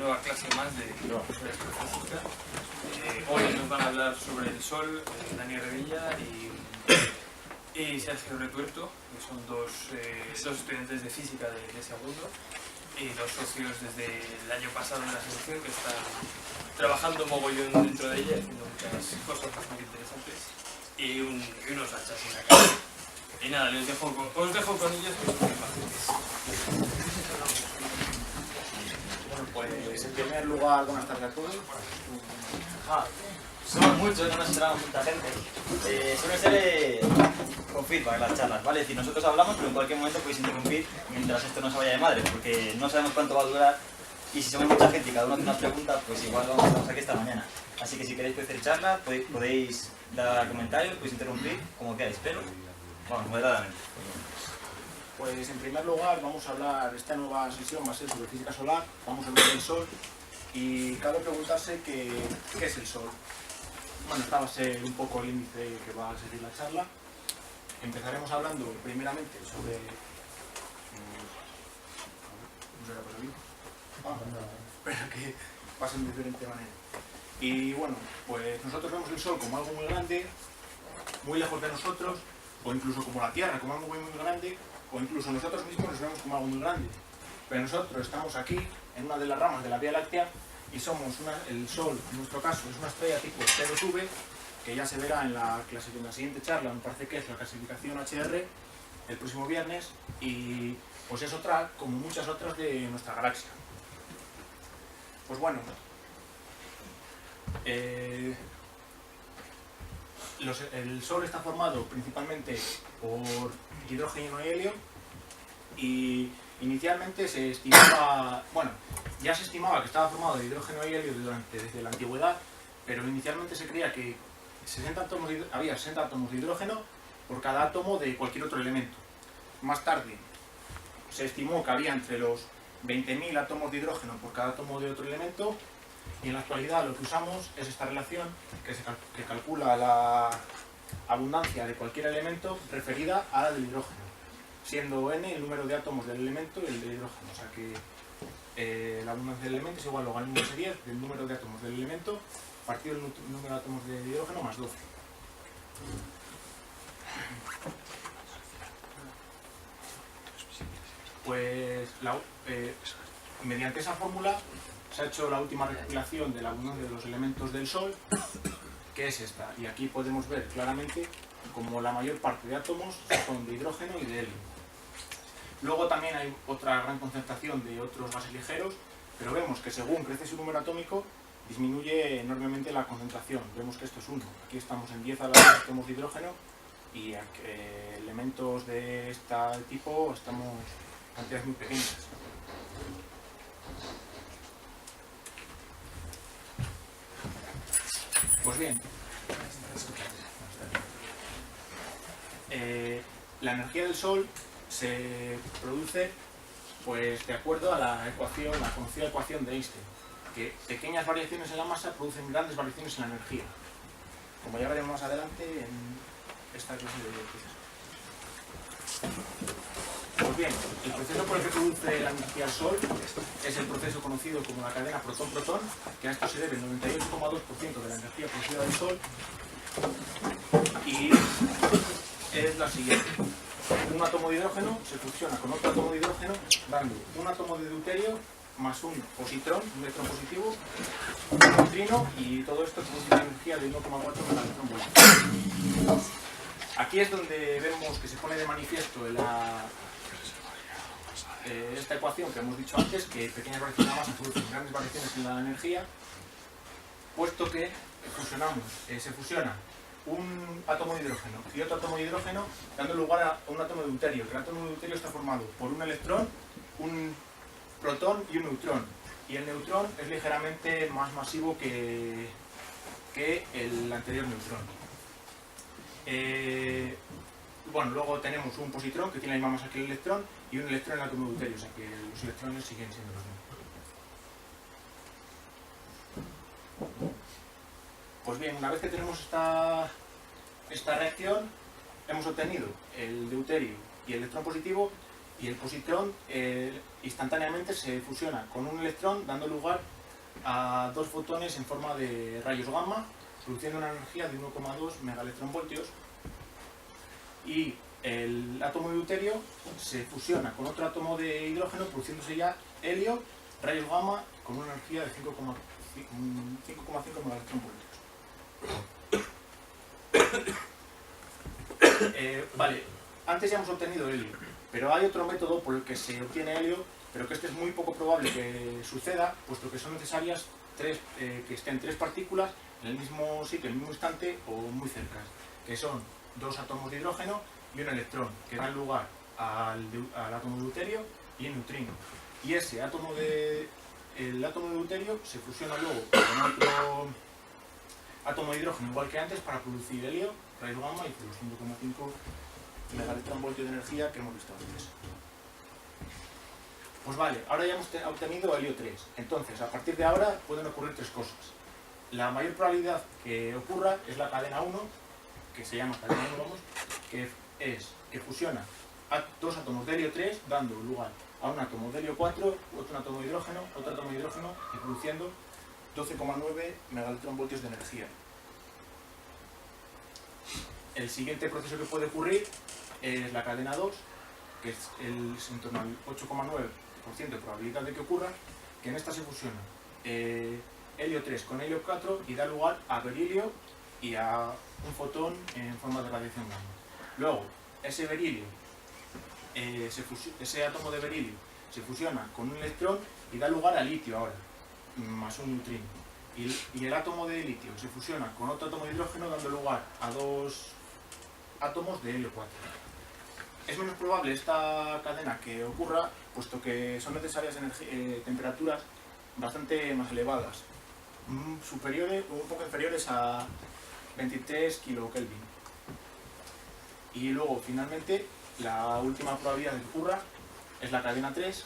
nueva clase más de astrofísica. Hoy nos van a hablar sobre el Sol Dani Revilla y Sergio Retuerto, que son dos estudiantes de física de segundo y dos socios desde el año pasado en la asociación que están trabajando mogollón dentro de ella, haciendo muchas cosas bastante interesantes y unos hachas en la calle. Y nada, os dejo con ellos, que son muy fáciles. Bueno, pues en primer lugar, buenas tardes a todos. Somos muchos, no nos enteramos mucha gente. Suele ser con feedback las charlas, ¿vale? Es decir, nosotros hablamos, pero en cualquier momento podéis interrumpir mientras esto no se vaya de madre, porque no sabemos cuánto va a durar y si somos mucha gente y cada uno tiene una pregunta, pues igual vamos a estar aquí esta mañana. Así que si queréis hacer charla, podéis dar comentarios, podéis interrumpir, como queráis, pero vamos, moderadamente. Pues en primer lugar vamos a hablar, esta nueva sesión va a ser sobre física solar, vamos a hablar del Sol y cabe preguntarse qué es el Sol. Bueno, esta va a ser un poco el índice que va a seguir la charla. Empezaremos hablando primeramente sobre... ¿No será por aquí? Espera que pasen de diferente manera. Y bueno, pues nosotros vemos el Sol como algo muy grande, muy lejos de nosotros, o incluso como la Tierra, como algo muy grande, o incluso nosotros mismos nos vemos como algo muy grande. Pero nosotros estamos aquí, en una de las ramas de la Vía Láctea, y somos el Sol, en nuestro caso, es una estrella tipo T2V, que ya se verá en la siguiente charla, me parece que es la clasificación HR, el próximo viernes, y pues es otra, como muchas otras de nuestra galaxia. Pues bueno, el Sol está formado principalmente por hidrógeno y helio, y inicialmente se estimaba, bueno, ya se estimaba que estaba formado de hidrógeno y helio desde la antigüedad, pero inicialmente se creía que había 60 átomos de hidrógeno por cada átomo de cualquier otro elemento. Más tarde se estimó que había entre los 20.000 átomos de hidrógeno por cada átomo de otro elemento, y en la actualidad lo que usamos es esta relación que calcula la abundancia de cualquier elemento referida a la del hidrógeno, siendo n el número de átomos del elemento y el del hidrógeno. O sea que la abundancia del elemento es igual a logaritmo de 10 del número de átomos del elemento partido del número de átomos de hidrógeno más 12. Pues mediante esa fórmula se ha hecho la última recopilación de la abundancia de los elementos del Sol, que es esta. Y aquí podemos ver claramente como la mayor parte de átomos son de hidrógeno y de helio. Luego también hay otra gran concentración de otros gases ligeros, pero vemos que según crece su número atómico disminuye enormemente la concentración. Vemos que esto es 1. Aquí estamos en 10 a la vez átomos de hidrógeno y elementos de este tipo estamos en cantidades muy pequeñas. Pues bien, la energía del Sol se produce pues de acuerdo a la conocida ecuación de Einstein, que pequeñas variaciones en la masa producen grandes variaciones en la energía, como ya veremos más adelante en esta clase de procesos. Pues bien, el proceso por el que produce la energía del Sol es el proceso conocido como la cadena protón-protón, que a esto se debe el 98,2% de la energía producida del Sol, y es la siguiente. Un átomo de hidrógeno se fusiona con otro átomo de hidrógeno, dando un átomo de deuterio más un positrón, un electrón positivo, un neutrino, y todo esto produce una energía de 1,4 megaelectronvolts. Aquí es donde vemos que se pone de manifiesto esta ecuación que hemos dicho antes, que pequeñas variaciones en la masa producen grandes variaciones en la energía, puesto que se fusiona un átomo de hidrógeno y otro átomo de hidrógeno, dando lugar a un átomo de deuterio. El átomo de deuterio está formado por un electrón, un protón y un neutrón, y el neutrón es ligeramente más masivo que el anterior neutrón. Bueno, luego tenemos un positrón que tiene la misma masa que el electrón y un electrón en el átomo de deuterio, o sea que los electrones siguen siendo los mismos. Pues bien, una vez que tenemos esta reacción, hemos obtenido el deuterio y el electrón positivo, y el positrón instantáneamente se fusiona con un electrón, dando lugar a dos fotones en forma de rayos gamma, produciendo una energía de 1,2 megaelectronvoltios, y el átomo de deuterio se fusiona con otro átomo de hidrógeno, produciéndose ya helio, rayos gamma, con una energía de 5,5 megaelectronvoltios. Vale, antes ya hemos obtenido helio, pero hay otro método por el que se obtiene helio, pero que este es muy poco probable que suceda, puesto que son necesarias que estén tres partículas en el mismo sitio, en el mismo instante o muy cerca, que son dos átomos de hidrógeno y un electrón, que dan lugar al átomo de deuterio y el neutrino. Y ese átomo el átomo de deuterio se fusiona luego con otro átomo de hidrógeno igual que antes para producir helio, rayos gamma y los 5,5 megaelectronvoltios de energía que hemos visto antes. Pues vale, ahora ya hemos obtenido helio 3. Entonces, a partir de ahora pueden ocurrir tres cosas. La mayor probabilidad que ocurra es la cadena 1, que se llama cadena 1, vamos, que es que fusiona dos átomos de helio 3, dando lugar a un átomo de helio 4, otro átomo de hidrógeno, otro átomo de hidrógeno, y produciendo 12,9 megaelectronvoltios de energía. El siguiente proceso que puede ocurrir es la cadena 2, que es en torno al 8,9% de probabilidad de que ocurra, que en esta se fusiona helio 3 con helio 4 y da lugar a berilio y a un fotón en forma de radiación gamma. Luego, ese berilio, ese átomo de berilio se fusiona con un electrón y da lugar a litio ahora, más un neutrino. Y el átomo de litio se fusiona con otro átomo de hidrógeno, dando lugar a dos átomos de helio 4. Es menos probable esta cadena que ocurra, puesto que son necesarias temperaturas bastante más elevadas, superiores o un poco inferiores a 23 kK. Y luego, finalmente, la última probabilidad de que ocurra es la cadena 3,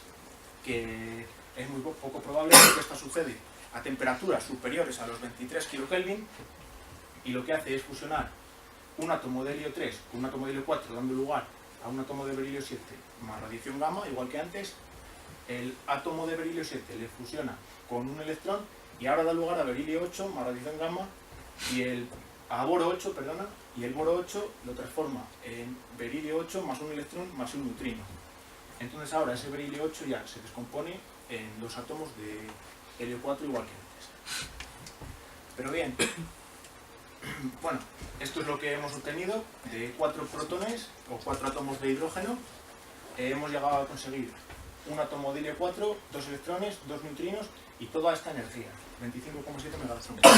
que es muy poco probable porque esta sucede a temperaturas superiores a los 23 kK, y lo que hace es fusionar un átomo de helio 3 con un átomo de helio 4, dando lugar a un átomo de berilio 7 más radiación gamma, igual que antes. El átomo de berilio 7 le fusiona con un electrón y ahora da lugar a berilio 8 más radiación gamma, a boro 8, perdona, y el boro 8 lo transforma en berilio 8 más un electrón más un neutrino. Entonces ahora ese berilio 8 ya se descompone en dos átomos de helio 4 igual que antes. Pero bien, bueno, esto es lo que hemos obtenido de 4 protones o 4 átomos de hidrógeno. Hemos llegado a conseguir un átomo de helio 4, 2 electrones, 2 neutrinos y toda esta energía, 25,7 megaelectronvoltios.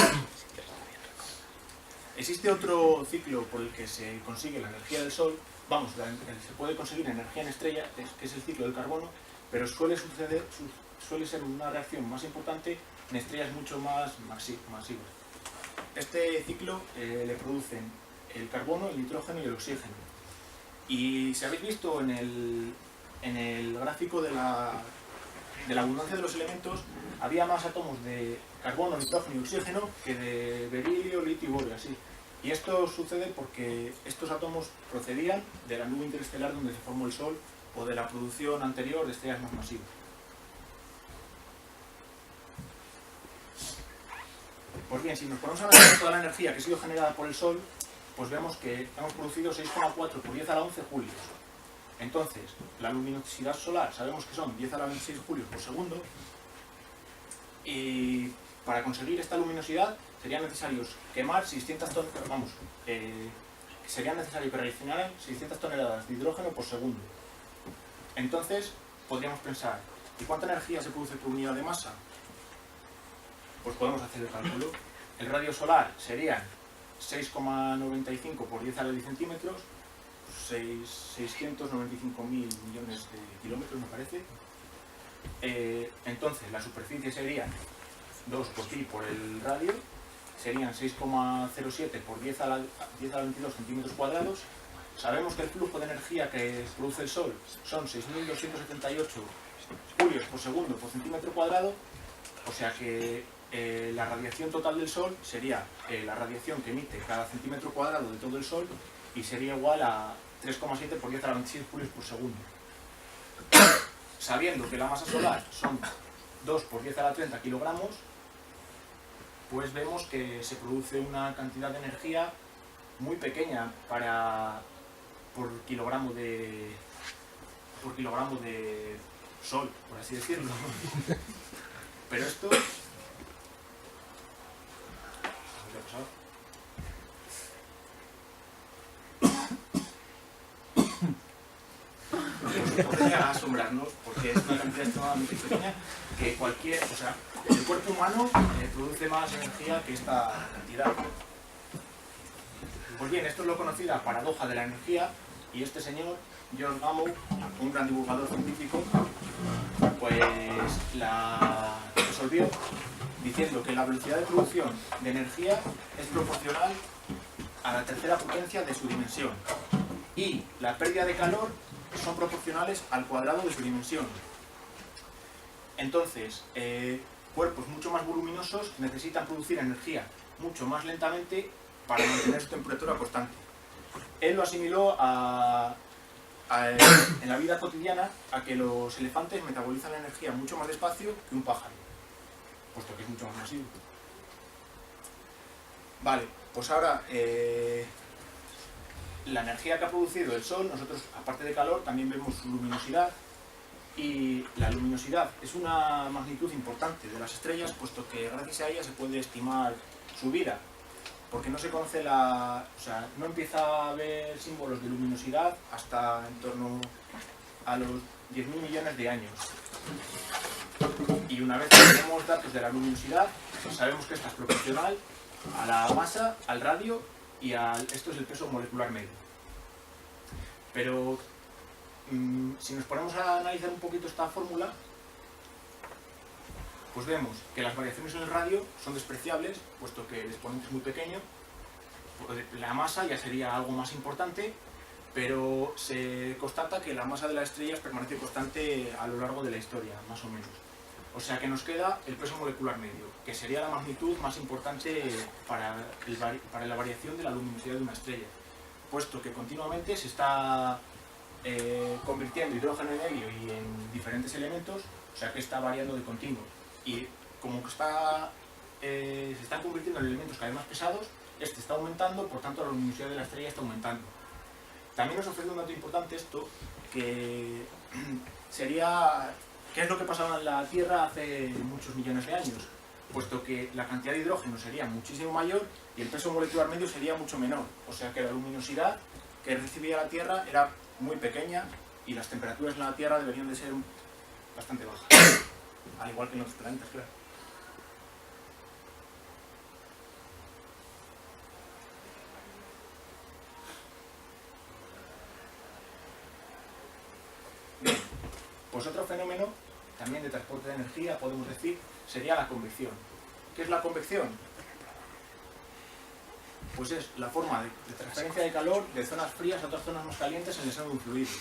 Existe otro ciclo por el que se consigue la energía del Sol, se puede conseguir energía en estrella, que es el ciclo del carbono, pero suele ser una reacción más importante en estrellas mucho más masivas. Este ciclo le producen el carbono, el nitrógeno y el oxígeno. Y si habéis visto en el gráfico de la abundancia de los elementos, había más átomos de carbono, nitrógeno y oxígeno que de berilio, litio y borio, así. Y esto sucede porque estos átomos procedían de la nube interestelar donde se formó el Sol o de la producción anterior de estrellas más masivas. Pues bien, si nos ponemos a analizar toda la energía que ha sido generada por el Sol, pues vemos que hemos producido 6,4 por 10 a la 11 julios. Entonces, la luminosidad solar sabemos que son 10 a la 26 julios por segundo, y para conseguir esta luminosidad serían necesarios quemar 600 toneladas, sería necesario que reaccionaran 600 toneladas de hidrógeno por segundo. Entonces, podríamos pensar, ¿y cuánta energía se produce por unidad de masa? Pues podemos hacer el cálculo. El radio solar serían 6,95 por 10 a la 10 centímetros, 695.000 millones de kilómetros, me parece. Entonces, la superficie sería 2 por pi por el radio, serían 6,07 por 10 a la 22 centímetros cuadrados. Sabemos que el flujo de energía que produce el Sol son 6.278 julios por segundo por centímetro cuadrado, o sea que la radiación total del Sol sería la radiación que emite cada centímetro cuadrado de todo el Sol, y sería igual a 3,7 por 10 a la 26 julios por segundo. sabiendo que la masa solar son 2 por 10 a la 30 kilogramos, pues vemos que se produce una cantidad de energía muy pequeña por kilogramo de sol, por así decirlo. Pero esto... ¿qué ha pasado? Podría asombrarnos, porque es una cantidad extremadamente pequeña que cualquier... O sea, el cuerpo humano produce más energía que esta cantidad. Pues bien, esto es lo conocido la paradoja de la energía, y este señor, George Gamow, un gran divulgador científico, pues la resolvió diciendo que la velocidad de producción de energía es proporcional a la tercera potencia de su dimensión, y la pérdida de calor son proporcionales al cuadrado de su dimensión. Entonces, cuerpos mucho más voluminosos necesitan producir energía mucho más lentamente para mantener su temperatura constante. Él lo asimiló en la vida cotidiana a que los elefantes metabolizan la energía mucho más despacio que un pájaro, puesto que es mucho más masivo. Vale, pues ahora la energía que ha producido el Sol, nosotros aparte de calor también vemos su luminosidad, y la luminosidad es una magnitud importante de las estrellas, puesto que gracias a ella se puede estimar su vida, porque no se conoce o sea, no empieza a haber símbolos de luminosidad hasta en torno a los 10.000 millones de años. Y una vez que tenemos datos de la luminosidad, pues sabemos que esta es proporcional a la masa, al radio y esto es el peso molecular medio. Pero si nos ponemos a analizar un poquito esta fórmula, pues vemos que las variaciones en el radio son despreciables, puesto que el exponente es muy pequeño. Pues la masa ya sería algo más importante, pero se constata que la masa de las estrellas permanece constante a lo largo de la historia, más o menos. O sea que nos queda el peso molecular medio, que sería la magnitud más importante para la variación de la luminosidad de una estrella, puesto que continuamente se está convirtiendo hidrógeno en helio y en diferentes elementos, o sea que está variando de continuo. Y como que se están convirtiendo en elementos cada vez más pesados, este está aumentando, por tanto la luminosidad de la estrella está aumentando. También nos ofrece un dato importante esto, que sería qué es lo que pasaba en la Tierra hace muchos millones de años, puesto que la cantidad de hidrógeno sería muchísimo mayor y el peso molecular medio sería mucho menor, o sea que la luminosidad que recibía la Tierra era muy pequeña y las temperaturas en la Tierra deberían de ser bastante bajas, al igual que en otros planetas, claro. Bien, pues otro fenómeno también de transporte de energía, podemos decir, sería la convección. ¿Qué es la convección? Pues es la forma de transferencia de calor de zonas frías a otras zonas más calientes en el seno de un fluido.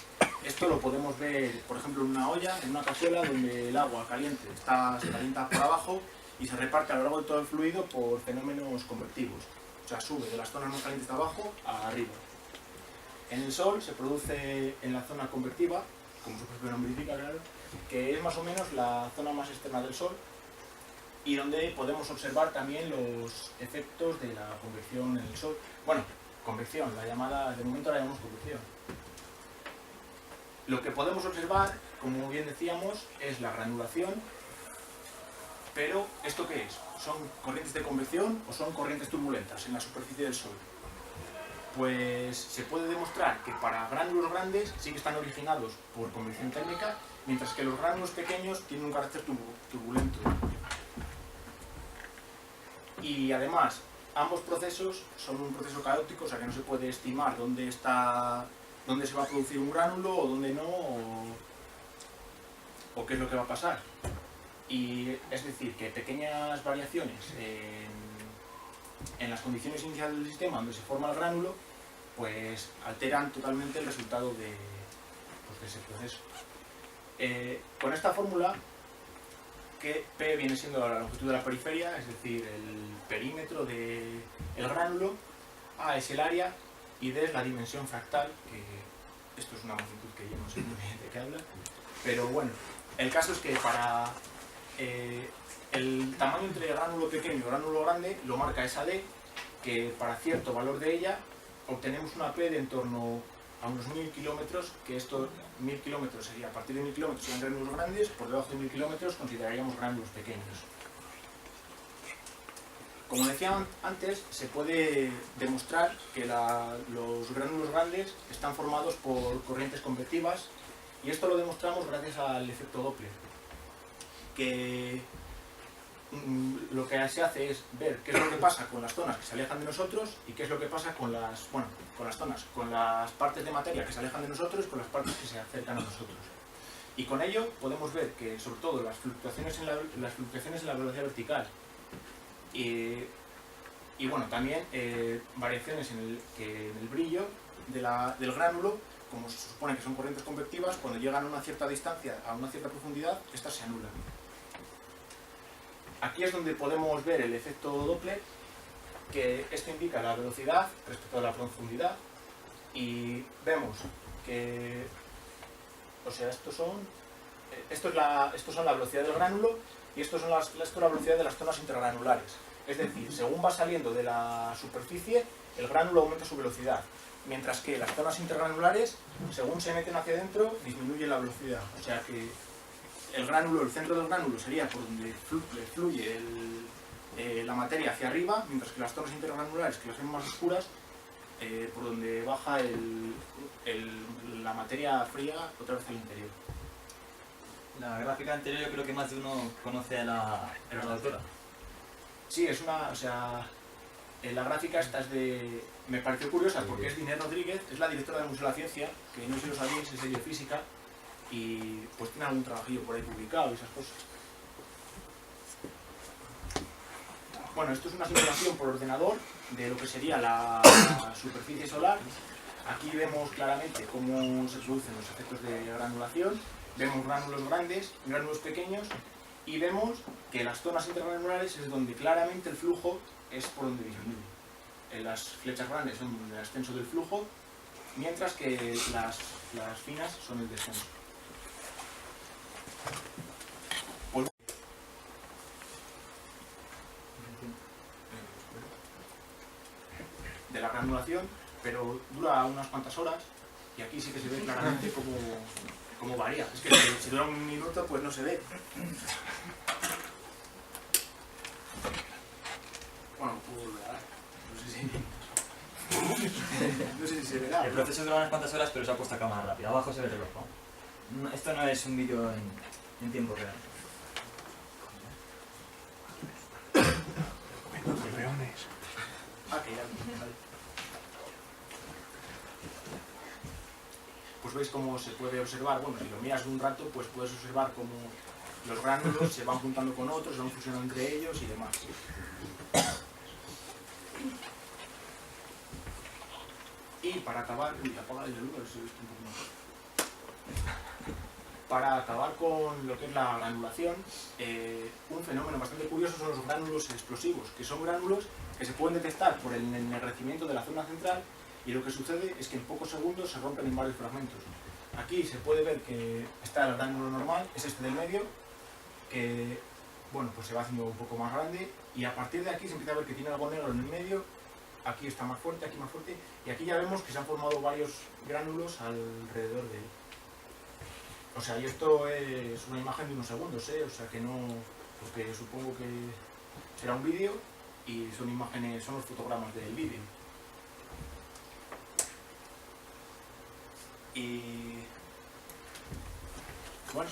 Esto lo podemos ver, por ejemplo, en una olla, en una cazuela, donde el agua caliente se calienta por abajo y se reparte a lo largo de todo el fluido por fenómenos convectivos. O sea, sube de las zonas más calientes de abajo a arriba. En el Sol se produce en la zona convectiva, como su propio nombre indica, claro, que es más o menos la zona más externa del Sol, y donde podemos observar también los efectos de la convección en el Sol. Bueno, convección, de momento la llamamos convección. Lo que podemos observar, como bien decíamos, es la granulación, pero ¿esto qué es? ¿Son corrientes de convección o son corrientes turbulentas en la superficie del Sol? Pues se puede demostrar que para gránulos grandes sí que están originados por convección térmica, mientras que los gránulos pequeños tienen un carácter turbulento. Y además, ambos procesos son un proceso caótico, o sea que no se puede estimar dónde se va a producir un gránulo o dónde no, o qué es lo que va a pasar. Y es decir, que pequeñas variaciones en las condiciones iniciales del sistema donde se forma el gránulo, pues alteran totalmente el resultado de ese proceso. Con esta fórmula, que P viene siendo la longitud de la periferia, es decir, el perímetro del gránulo, A es el área y D es la dimensión fractal, que esto es una magnitud que yo no sé muy bien de qué habla, Pero bueno, el caso es que para el tamaño entre gránulo pequeño y gránulo grande lo marca esa D, que para cierto valor de ella obtenemos una P de en torno a unos 1000 kilómetros, que estos 1000 kilómetros sería, a partir de 1000 kilómetros serían gránulos grandes, por debajo de 1000 kilómetros consideraríamos gránulos pequeños. Como decía antes, se puede demostrar que los gránulos grandes están formados por corrientes convectivas, y esto lo demostramos gracias al efecto Doppler, que lo que se hace es ver qué es lo que pasa con las zonas que se alejan de nosotros y qué es lo que pasa con las partes de materia que se alejan de nosotros y con las partes que se acercan a nosotros. Y con ello podemos ver que, sobre todo, las fluctuaciones en la velocidad vertical y bueno, también variaciones en el brillo del gránulo, como se supone que son corrientes convectivas, cuando llegan a una cierta distancia, a una cierta profundidad, estas se anulan. Aquí es donde podemos ver el efecto Doppler, que esto indica la velocidad respecto a la profundidad, y vemos que, o sea, esto es la velocidad del gránulo y esto es la velocidad de las zonas intergranulares. Es decir, según va saliendo de la superficie, el gránulo aumenta su velocidad, mientras que las zonas intergranulares, según se meten hacia adentro, disminuye la velocidad. O sea que el centro del gránulo sería por donde fluye la materia hacia arriba, mientras que las zonas intergranulares, que las ven más oscuras, por donde baja la materia fría otra vez al interior. La gráfica anterior yo creo que más de uno conoce a la autora. Sí, la gráfica esta me pareció curiosa porque es de Inés Rodríguez, es la directora del Museo de la Ciencia, que no sé si lo sabéis, es de biofísica, y pues tiene algún trabajillo por ahí publicado y esas cosas. Bueno, esto es una simulación por ordenador de lo que sería la superficie solar. Aquí vemos claramente cómo se producen los efectos de granulación, vemos gránulos grandes, gránulos pequeños, y vemos que las zonas intergranulares es donde claramente el flujo es por donde disminuye. Las flechas grandes son el ascenso del flujo, mientras que las finas son el descenso. De la granulación, pero dura unas cuantas horas, y aquí sí que se ve claramente cómo varía. Es que si dura un minuto, pues no se ve. Bueno, puedo ver, no sé si se verá. El proceso dura unas cuantas horas, pero se ha puesto a cámara rápida. Abajo se ve el reloj. ¿No? Esto no es un vídeo en tiempo real. Ah, que ya, vale. Pues veis cómo se puede observar, bueno, si lo miras un rato, pues puedes observar cómo los gránulos se van juntando con otros, se van fusionando entre ellos y demás. Y para acabar, para acabar con lo que es la granulación, un fenómeno bastante curioso son los gránulos explosivos, que son gránulos que se pueden detectar por el ennegrecimiento de la zona central, y lo que sucede es que en pocos segundos se rompen en varios fragmentos. Aquí se puede ver que está el gránulo normal, es este del medio, que bueno, pues se va haciendo un poco más grande, y a partir de aquí se empieza a ver que tiene algo negro en el medio. Aquí está más fuerte, aquí más fuerte, y aquí ya vemos que se han formado varios gránulos alrededor de él. O sea, y esto es una imagen de unos segundos, o sea que no, porque supongo que será un vídeo y son imágenes, son los fotogramas del vídeo. Y bueno,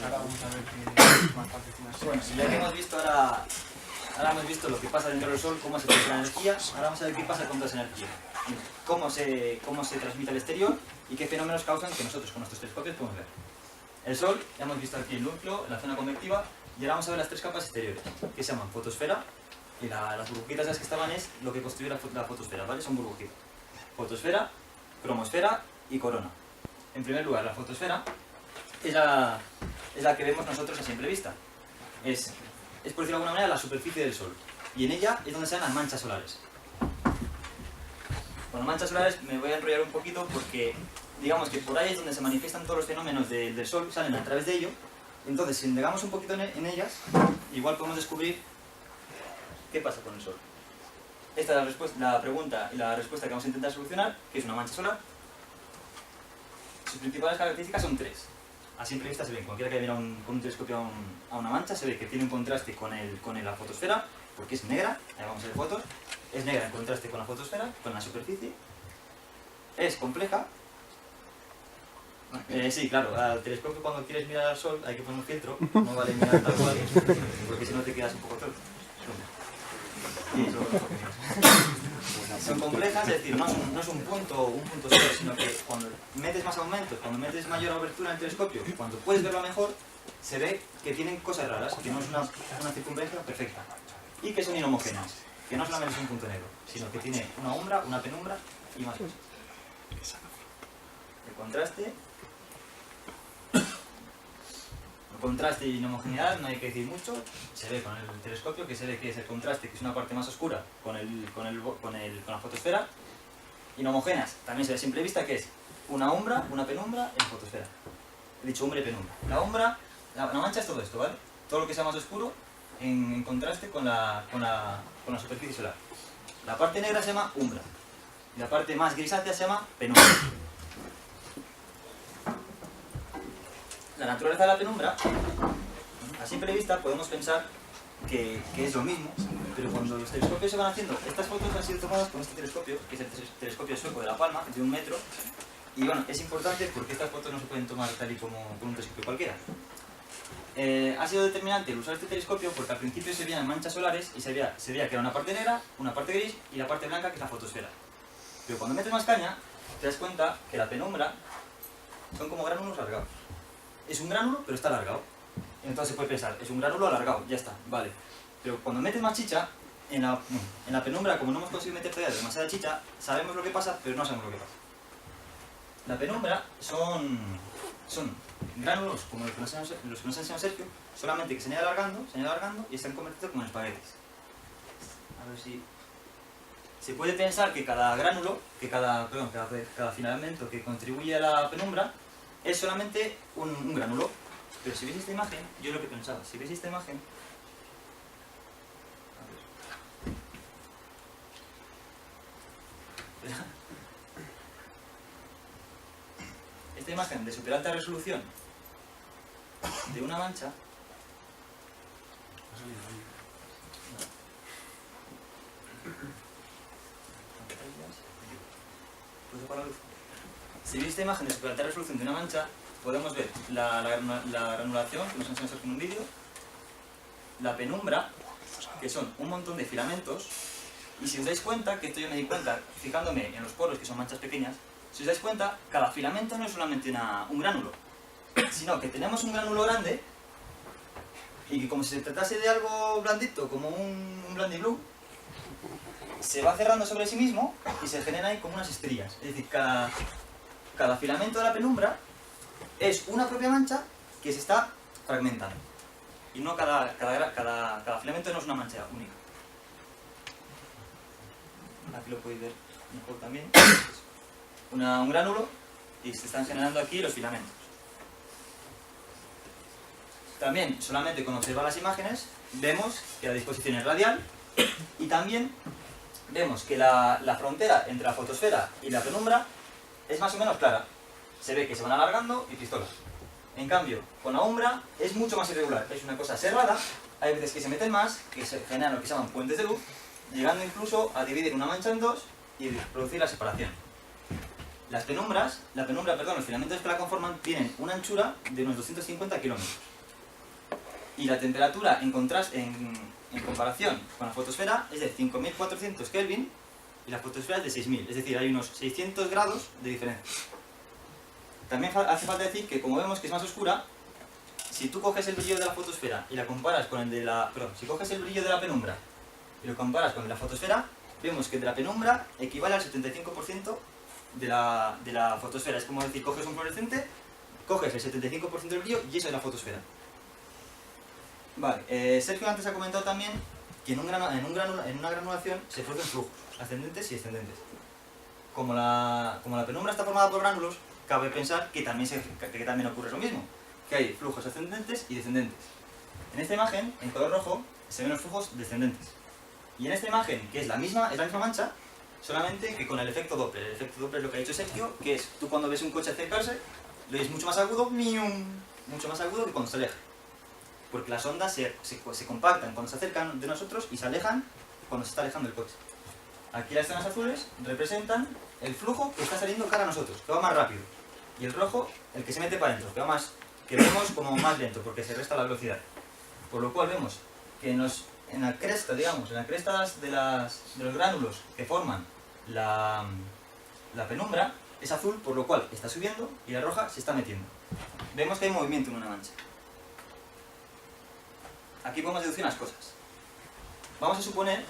ahora vamos a ver qué más partes tiene así. Bueno, ya que hemos visto ahora hemos visto lo que pasa dentro del Sol, cómo se produce la energía, ahora vamos a ver qué pasa con toda esa energía, cómo se transmite al exterior y qué fenómenos causan que nosotros con nuestros telescopios podemos ver. El Sol, ya hemos visto aquí el núcleo, la zona convectiva, y ahora vamos a ver las tres capas exteriores, que se llaman fotosfera, y las burbujitas esas que estaban es lo que constituye la fotosfera, ¿vale? Son burbujitas. Fotosfera, cromosfera y corona. En primer lugar, la fotosfera es la que vemos nosotros a simple vista. Es por decirlo de alguna manera la superficie del Sol, y en ella es donde se dan las manchas solares. Con las manchas solares me voy a enrollar un poquito porque digamos que por ahí es donde se manifiestan todos los fenómenos del Sol, salen a través de ello. Entonces, si indagamos un poquito en ellas, igual podemos descubrir qué pasa con el Sol. Esta es la pregunta y la respuesta que vamos a intentar solucionar, que es una mancha solar. Sus principales características son tres. A simple vista se ve, cualquiera que mira con un telescopio a una mancha, se ve que tiene un contraste con la fotosfera, porque es negra, ahí vamos a ver fotos, es negra en contraste con la fotosfera, con la superficie, es compleja. Sí, claro, al telescopio cuando quieres mirar al Sol hay que poner un filtro, no vale mirar tal cual, porque si no te quedas un poco torpe. Son complejas, es decir, no es un punto cero, sino que cuando metes más aumentos, cuando metes mayor abertura en el telescopio, cuando puedes verlo mejor, se ve que tienen cosas raras, que no es una circunferencia perfecta, y que son inhomogéneas, que no solamente es un punto negro, sino que tiene una umbra, una penumbra y más cosas. El contraste y inhomogeneidad no hay que decir mucho, se ve con el telescopio que se ve que es el contraste, que es una parte más oscura con la fotosfera. Inhomogéneas también se ve a simple vista, que es una umbra, una penumbra en la fotosfera. He dicho umbra y penumbra. La umbra, la mancha es todo esto, ¿vale? Todo lo que sea más oscuro en contraste con la superficie solar. La parte negra se llama umbra y la parte más grisácea se llama penumbra. La naturaleza de la penumbra, a simple vista podemos pensar que es lo mismo, pero cuando los telescopios se van haciendo, estas fotos han sido tomadas con este telescopio, que es el telescopio sueco de La Palma, de 1 metro, y bueno, es importante porque estas fotos no se pueden tomar tal y como con un telescopio cualquiera. Ha sido determinante el usar este telescopio porque al principio se veían manchas solares y se veía que era una parte negra, una parte gris y la parte blanca, que es la fotosfera. Pero cuando metes más caña, te das cuenta que la penumbra son como gránulos alargados. Es un gránulo, pero está alargado. Entonces se puede pensar, es un gránulo alargado, ya está, vale. Pero cuando metes más chicha, en la penumbra, como no hemos conseguido meter todavía demasiada chicha, sabemos lo que pasa, pero no sabemos lo que pasa. La penumbra son gránulos, como los que nos ha enseñado Sergio, solamente que se han ido alargando y están convertidos como en espaguetis. A ver si... Se puede pensar que cada gránulo, cada filamento que contribuye a la penumbra, es solamente un gránulo. Pero si veis esta imagen, yo lo que pensaba, si veis esta imagen, esta imagen de super alta resolución de una mancha, si veis esta imagen de super alta resolución de una mancha, podemos ver la granulación, que nos ha enseñado en un vídeo, la penumbra, que son un montón de filamentos, y si os dais cuenta, que esto yo me di cuenta fijándome en los poros, que son manchas pequeñas, si os dais cuenta, cada filamento no es solamente un gránulo, sino que tenemos un gránulo grande, y que como si se tratase de algo blandito, como un blandiblue, se va cerrando sobre sí mismo y se generan ahí como unas estrías. Es decir, cada filamento de la penumbra es una propia mancha que se está fragmentando. Y no cada filamento no es una mancha única. Aquí lo podéis ver mejor también. Un gránulo y se están generando aquí los filamentos. También, solamente con observar las imágenes, vemos que la disposición es radial y también vemos que la frontera entre la fotosfera y la penumbra es más o menos clara. Se ve que se van alargando y pistolas. En cambio, con la umbra es mucho más irregular. Es una cosa cerrada, hay veces que se meten más, que se generan lo que se llaman puentes de luz, llegando incluso a dividir una mancha en dos y producir la separación. Los filamentos que la conforman tienen una anchura de unos 250 kilómetros. Y la temperatura en comparación con la fotosfera es de 5400 Kelvin y la fotosfera es de 6000, es decir, hay unos 600 grados de diferencia. También hace falta decir que, como vemos que es más oscura, si tú coges el brillo de la fotosfera y la comparas con el de la... Perdón, si coges el brillo de la penumbra y lo comparas con el de la fotosfera, vemos que el de la penumbra equivale al 75% de la fotosfera. Es como decir, coges un fluorescente, coges el 75% del brillo y eso es la fotosfera. Vale, Sergio antes ha comentado también que en una granulación se producen flujos ascendentes y descendentes. Como la penumbra está formada por gránulos, cabe pensar que también ocurre lo mismo, que hay flujos ascendentes y descendentes. En esta imagen, en color rojo, se ven los flujos descendentes. Y en esta imagen, que es la misma mancha, solamente que con el efecto Doppler. El efecto Doppler es lo que ha dicho Sergio, que es, tú cuando ves un coche acercarse, lo ves mucho más agudo, mucho más agudo que cuando se aleja. Porque las ondas se compactan cuando se acercan de nosotros y se alejan cuando se está alejando el coche. Aquí las zonas azules representan el flujo que está saliendo cara a nosotros, que va más rápido. Y el rojo, el que se mete para adentro, que vemos como más lento, porque se resta la velocidad. Por lo cual vemos que en la cresta, digamos, en las crestas de los gránulos que forman la penumbra, es azul, por lo cual está subiendo y la roja se está metiendo. Vemos que hay movimiento en una mancha. Aquí podemos deducir unas cosas. Vamos a suponer,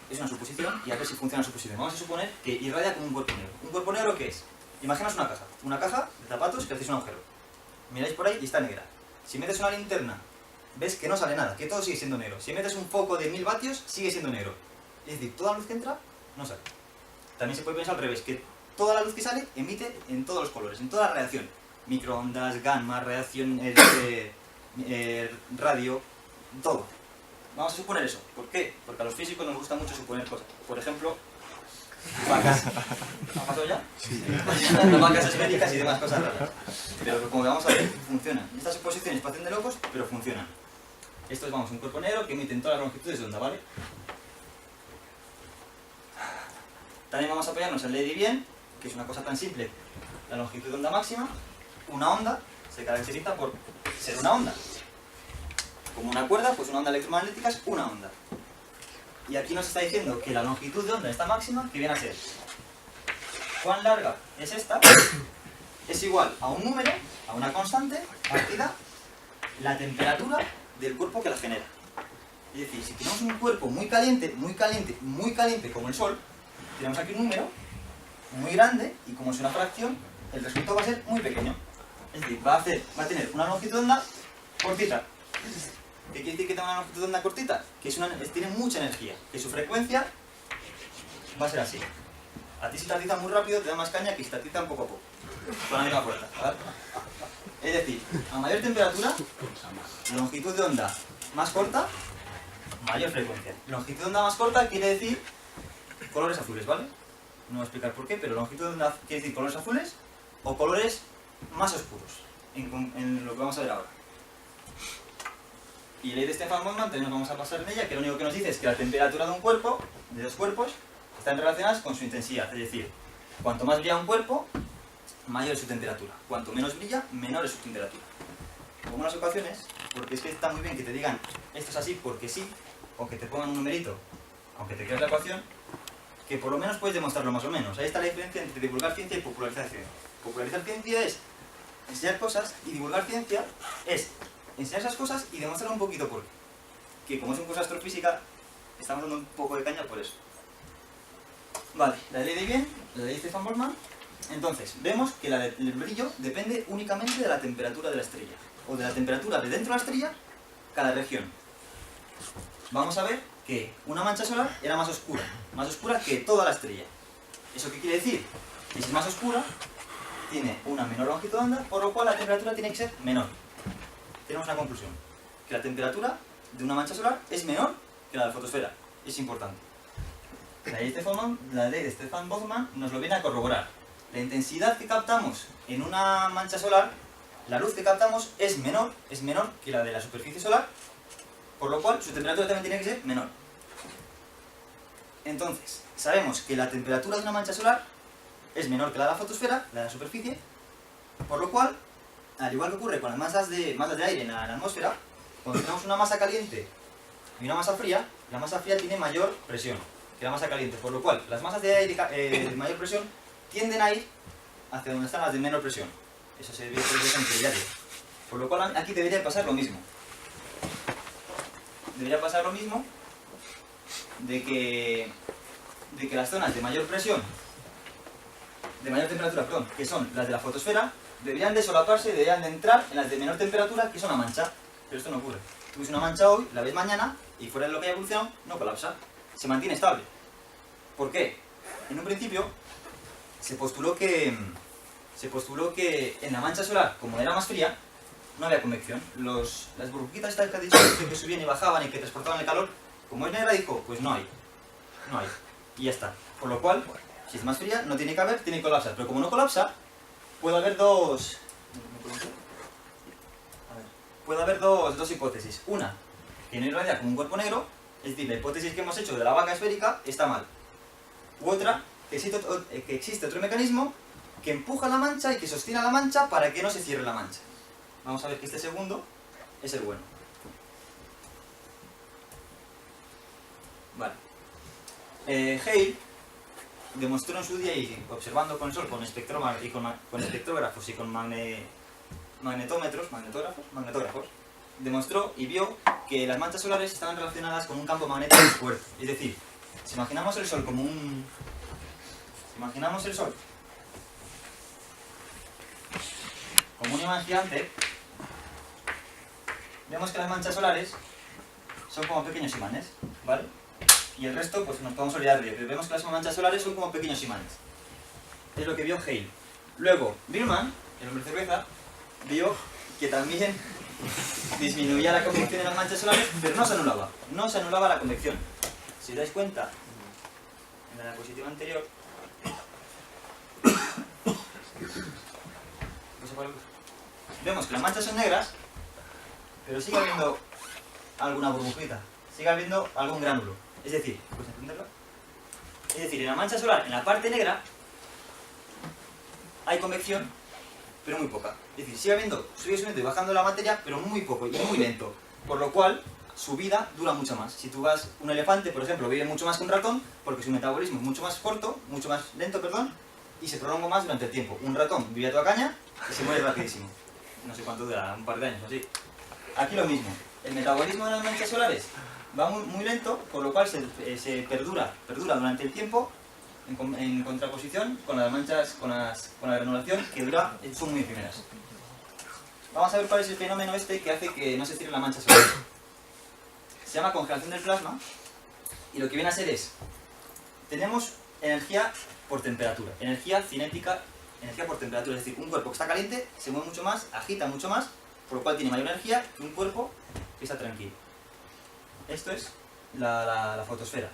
es una suposición, y a ver si funciona la suposición. Vamos a suponer que irradia como un cuerpo negro. ¿Un cuerpo negro qué es? Imaginaos una caja de zapatos que hacéis un agujero. Miráis por ahí y está negra. Si metes una linterna, ves que no sale nada, que todo sigue siendo negro. Si metes un foco de 1000 vatios, sigue siendo negro. Es decir, toda la luz que entra, no sale. También se puede pensar al revés, que toda la luz que sale emite en todos los colores, en toda la radiación. Microondas, gamma, radiación, radio, todo. Vamos a suponer eso. ¿Por qué? Porque a los físicos nos gusta mucho suponer cosas. Por ejemplo, vacas. ¿Ha pasado ya? Sí. Vacas esféricas y demás cosas raras. Pero como vamos a ver, funcionan. Estas suposiciones parecen de locos, pero funcionan. Esto es, vamos, un cuerpo negro que emite en todas las longitudes de onda, ¿vale? También vamos a apoyarnos en Lady Bien, que es una cosa tan simple. La longitud de onda máxima, una onda, se caracteriza por ser una onda. Como una cuerda, pues una onda electromagnética es una onda. Y aquí nos está diciendo que la longitud de onda esta máxima, que viene a ser cuán larga es esta, es igual a un número, a una constante, partida la temperatura del cuerpo que la genera. Es decir, si tenemos un cuerpo muy caliente, muy caliente, muy caliente como el Sol, tenemos aquí un número muy grande y como es una fracción, el resultado va a ser muy pequeño. Es decir, va a tener una longitud de onda cortita. ¿Qué quiere decir que tenga una longitud de onda cortita? Que tiene mucha energía, que su frecuencia va a ser así. A ti si te atiza muy rápido te da más caña que si te atizan poco a poco, con la misma fuerza, ¿vale? Es decir, a mayor temperatura, longitud de onda más corta, mayor frecuencia. Longitud de onda más corta quiere decir colores azules, ¿vale? No voy a explicar por qué, pero longitud de onda quiere decir colores azules o colores más oscuros, en lo que vamos a ver ahora. Y ley de Stefan-Boltzmann también nos vamos a pasar en ella, que lo único que nos dice es que la temperatura de un cuerpo, de dos cuerpos, están relacionadas con su intensidad. Es decir, cuanto más brilla un cuerpo, mayor es su temperatura. Cuanto menos brilla, menor es su temperatura. En algunas ocasiones, porque es que está muy bien que te digan esto es así porque sí, o que te pongan un numerito, aunque te creas la ecuación, que por lo menos puedes demostrarlo más o menos. Ahí está la diferencia entre divulgar ciencia y popularizar ciencia. Popularizar ciencia es enseñar cosas y divulgar ciencia es enseñar esas cosas y demostrar un poquito por qué. Que como es un curso de astrofísica, estamos dando un poco de caña por eso. Vale, la ley de Bien, la ley de Stefan-Boltzmann. Entonces, vemos que el brillo depende únicamente de la temperatura de la estrella, o de la temperatura de dentro de la estrella, cada región. Vamos a ver que una mancha solar era más oscura que toda la estrella. ¿Eso qué quiere decir? Que si es más oscura, tiene una menor longitud de onda, por lo cual la temperatura tiene que ser menor. Tenemos una conclusión, que la temperatura de una mancha solar es menor que la de la fotosfera. Es importante. La ley de Stefan-Boltzmann nos lo viene a corroborar. La intensidad que captamos en una mancha solar, la luz que captamos es menor que la de la superficie solar, por lo cual su temperatura también tiene que ser menor. Entonces, sabemos que la temperatura de una mancha solar es menor que la de la fotosfera, la de la superficie, por lo cual, al igual que ocurre con las masas de aire en la atmósfera, cuando tenemos una masa caliente y una masa fría, la masa fría tiene mayor presión que la masa caliente, por lo cual las masas de aire de mayor presión tienden a ir hacia donde están las de menor presión. Eso se debe hacer en diario. Por lo cual aquí debería pasar lo mismo. Debería pasar lo mismo de que las zonas de mayor presión, de mayor temperatura, perdón, que son las de la fotosfera, deberían de solaparse y deberían de entrar en las de menor temperatura, que es una mancha. Pero esto no ocurre. Tú ves una mancha hoy, la ves mañana, y fuera de lo que haya evolucionado, no colapsa. Se mantiene estable. ¿Por qué? En un principio se postuló que se postuló que en la mancha solar, como era más fría, no había convección. Las burbujitas estas que ha dicho que subían y bajaban y que transportaban el calor, como es negra, dijo, pues no hay. No hay. Y ya está. Por lo cual, si es más fría, no tiene que haber, tiene que colapsar. Pero como no colapsa, puede haber dos... Puede haber dos hipótesis. Una, que no irradia como un cuerpo negro, es decir, la hipótesis que hemos hecho de la vaca esférica está mal. U otra, que existe otro mecanismo que empuja la mancha y que sostiene a la mancha para que no se cierre la mancha. Vamos a ver que este segundo es el bueno. Vale. Hale demostró en su día, y observando con el Sol, con espectrógrafos y con magnetógrafos, demostró y vio que las manchas solares estaban relacionadas con un campo magnético fuerte. Es decir, si imaginamos el Sol como un... como un imán gigante, vemos que las manchas solares son como pequeños imanes, ¿vale? Y el resto, pues nos podemos olvidar de ello, pero vemos que las manchas solares son como pequeños imanes. Es lo que vio Hale. Luego, Birman, el hombre cerveza, vio que también disminuía la convección de las manchas solares, pero no se anulaba. No se anulaba la convección. Si os dais cuenta, en la diapositiva anterior, vemos que las manchas son negras, pero sigue habiendo alguna burbujita, sigue habiendo algún gránulo. Es decir, ¿puedes entenderlo? Es decir, en la mancha solar, en la parte negra, hay convección, pero muy poca. Es decir, sigue habiendo, subiendo y bajando la materia, pero muy poco y muy lento. Por lo cual, su vida dura mucho más. Si tú vas, un elefante, por ejemplo, vive mucho más que un ratón, porque su metabolismo es mucho más corto, mucho más lento, perdón, y se prolonga más durante el tiempo. Un ratón vive a toda caña y se muere rapidísimo. No sé cuánto dura, un par de años o así. Aquí lo mismo. El metabolismo de las manchas solares va muy lento, por lo cual se perdura durante el tiempo en contraposición con las manchas, con la granulación que dura, son muy efímeras. Vamos a ver cuál es el fenómeno este que hace que no se cierre la mancha solar. Se llama congelación del plasma y lo que viene a ser es, tenemos energía por temperatura, energía cinética, energía por temperatura, es decir, un cuerpo que está caliente se mueve mucho más, agita mucho más, por lo cual tiene mayor energía que un cuerpo que está tranquilo. Esto es la fotosfera.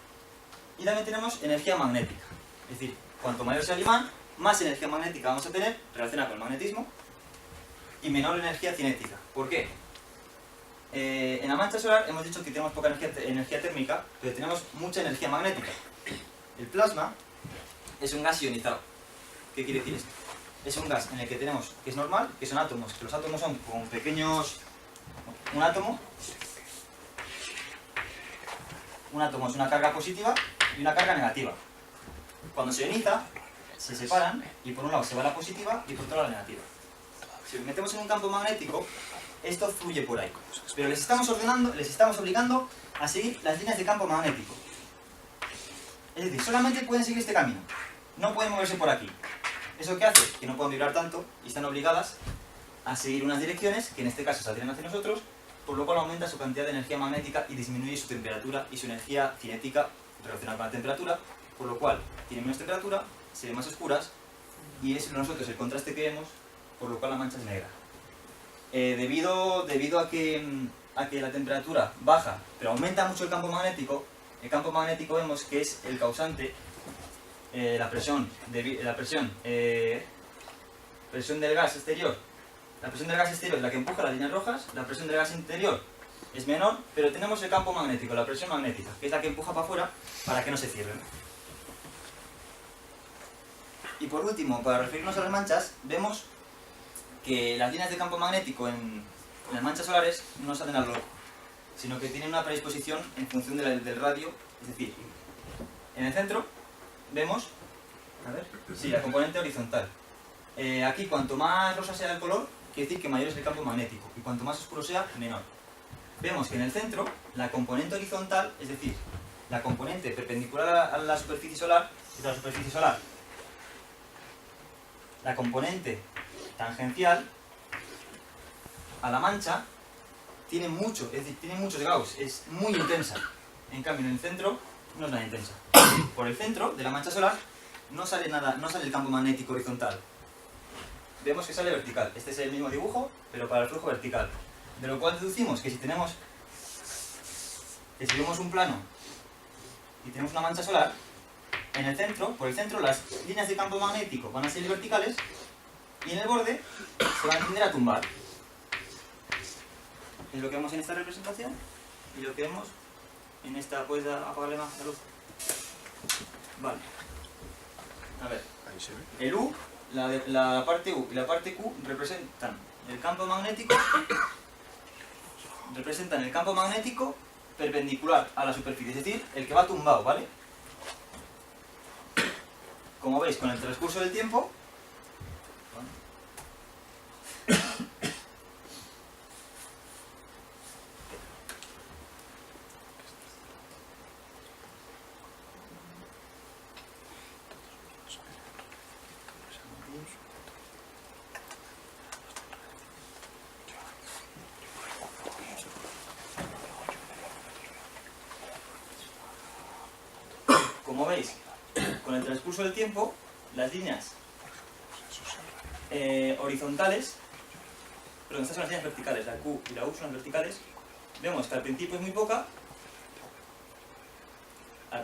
Y también tenemos energía magnética, es decir, cuanto mayor sea el imán, más energía magnética vamos a tener relacionada con el magnetismo y menor energía cinética. ¿Por qué? En la mancha solar hemos dicho que tenemos poca energía térmica, pero tenemos mucha energía magnética. El plasma es un gas ionizado. ¿Qué quiere decir esto? Es un gas en el que tenemos, que es normal, que son átomos, que los átomos son como pequeños... Un átomo es una carga positiva y una carga negativa. Cuando se ioniza, se separan y por un lado se va la positiva y por otro lado la negativa. Si los metemos en un campo magnético, esto fluye por ahí. Pero les estamos obligando a seguir las líneas de campo magnético. Es decir, solamente pueden seguir este camino. No pueden moverse por aquí. ¿Eso qué hace? Que no puedan vibrar tanto y están obligadas a seguir unas direcciones que en este caso saldrían hacia nosotros, por lo cual aumenta su cantidad de energía magnética y disminuye su temperatura y su energía cinética relacionada con la temperatura, por lo cual tienen menos temperatura, se ven más oscuras y es nosotros el contraste que vemos, por lo cual la mancha es negra. Debido a que la temperatura baja, pero aumenta mucho el campo magnético vemos que es el causante, la presión del gas exterior. La presión del gas exterior es la que empuja las líneas rojas, la presión del gas interior es menor, pero tenemos el campo magnético, la presión magnética, que es la que empuja para afuera para que no se cierren. Y por último, para referirnos a las manchas, vemos que las líneas de campo magnético en las manchas solares no salen al loco, sino que tienen una predisposición en función del radio, es decir, en el centro vemos, la componente horizontal. Aquí cuanto más rosa sea el color, quiere decir que mayor es el campo magnético, y cuanto más oscuro sea, menor. Vemos que en el centro, la componente horizontal, es decir, la componente perpendicular a la superficie solar, esta es la superficie solar, la componente tangencial a la mancha tiene mucho, es decir, tiene muchos Gauss, es muy intensa. En cambio, en el centro no es nada intensa. Por el centro de la mancha solar no sale nada, no sale el campo magnético horizontal. vemos que sale vertical. Este es el mismo dibujo, pero para el flujo vertical. De lo cual deducimos que si vemos un plano y tenemos una mancha solar, en el centro, por el centro, las líneas de campo magnético van a ser verticales y en el borde se va a tender a tumbar. Es lo que vemos en esta representación y lo que vemos en esta. ¿Puedes apagarle más la luz? Vale. A ver. Ahí se ve. El U, la parte U y la parte Q representan el campo magnético, perpendicular a la superficie, es decir, el que va tumbado, ¿vale? Como veis, con el transcurso del tiempo, las líneas horizontales, perdón, estas son las líneas verticales, la Q y la U son las verticales, vemos que al principio es muy poca, que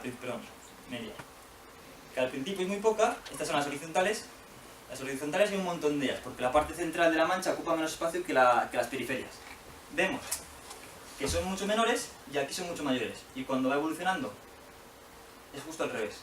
al principio es muy poca, estas son las horizontales hay un montón de ellas, porque la parte central de la mancha ocupa menos espacio que las periferias. Vemos que son mucho menores y aquí son mucho mayores, y cuando va evolucionando es justo al revés.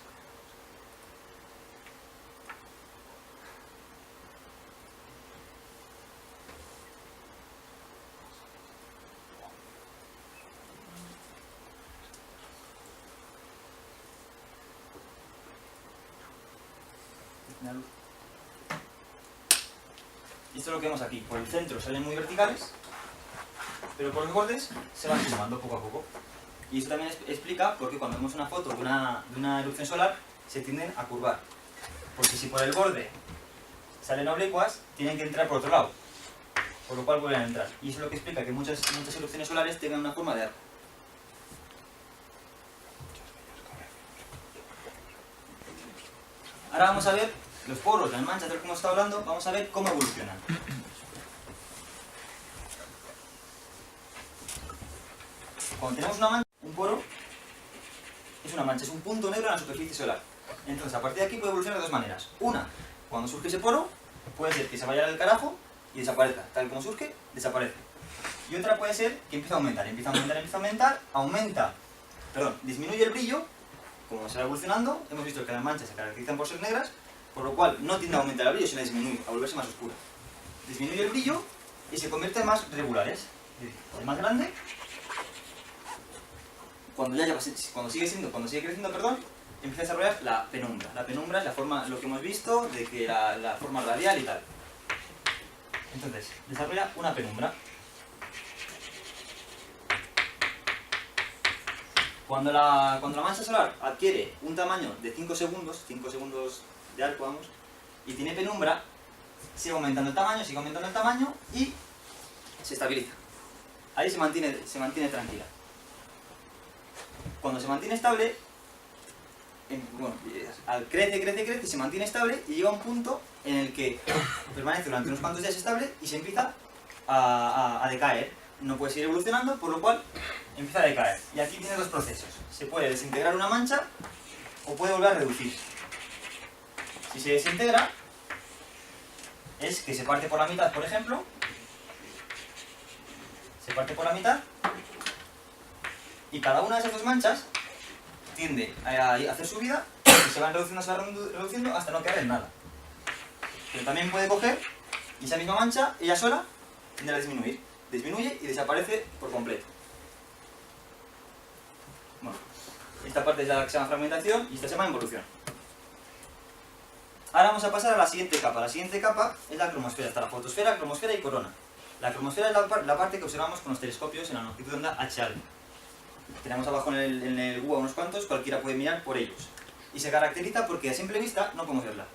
Y esto es lo que vemos aquí. Por el centro salen muy verticales, pero por los bordes se van sumando poco a poco. Y eso también explica por qué cuando vemos una foto de una erupción solar se tienden a curvar. Porque si por el borde salen oblicuas, tienen que entrar por otro lado. Por lo cual vuelven a entrar. Y eso es lo que explica que muchas erupciones solares tengan una forma de arco. Ahora vamos a ver los poros, las manchas de lo que hemos estado hablando, vamos a ver cómo evolucionan. Cuando tenemos una mancha, un poro es una mancha, es un punto negro en la superficie solar. Entonces, a partir de aquí puede evolucionar de dos maneras. Una, cuando surge ese poro, puede ser que se vaya al carajo y desaparezca. Tal como surge, desaparece. Y otra puede ser que empiece a aumentar, disminuye el brillo. Como se va evolucionando, hemos visto que las manchas se caracterizan por ser negras, por lo cual no tiende a aumentar el brillo, sino a disminuir, a volverse más oscura. Disminuye el brillo y se convierte en más regulares. Es más grande. Cuando sigue creciendo, empieza a desarrollar la penumbra. La penumbra es la forma, lo que hemos visto, de que la forma radial y tal. Entonces, desarrolla una penumbra. Cuando la mancha solar adquiere un tamaño de 5 segundos de arco, vamos, y tiene penumbra, sigue aumentando el tamaño y se estabiliza. Ahí se mantiene tranquila. Cuando se mantiene estable, crece y se mantiene estable y llega a un punto en el que permanece durante unos cuantos días estable y se empieza a decaer. No puede seguir evolucionando, por lo cual empieza a decaer. Y aquí tiene dos procesos. Se puede desintegrar una mancha o puede volver a reducirse. Si se desintegra, es que se parte por la mitad, por ejemplo. Se parte por la mitad y cada una de esas dos manchas tiende a hacer su vida y se van reduciendo hasta no quedar en nada. Pero también puede coger y esa misma mancha, ella sola, tiende a disminuir. Disminuye y desaparece por completo. Bueno, esta parte es la que se llama fragmentación y esta se llama involución. Ahora vamos a pasar a la siguiente capa. La siguiente capa es la cromosfera. Está la fotosfera, cromosfera y corona. La cromosfera es la parte que observamos con los telescopios en la longitud de onda H. Tenemos abajo en el GUA unos cuantos, cualquiera puede mirar por ellos. Y se caracteriza porque a simple vista no podemos verla.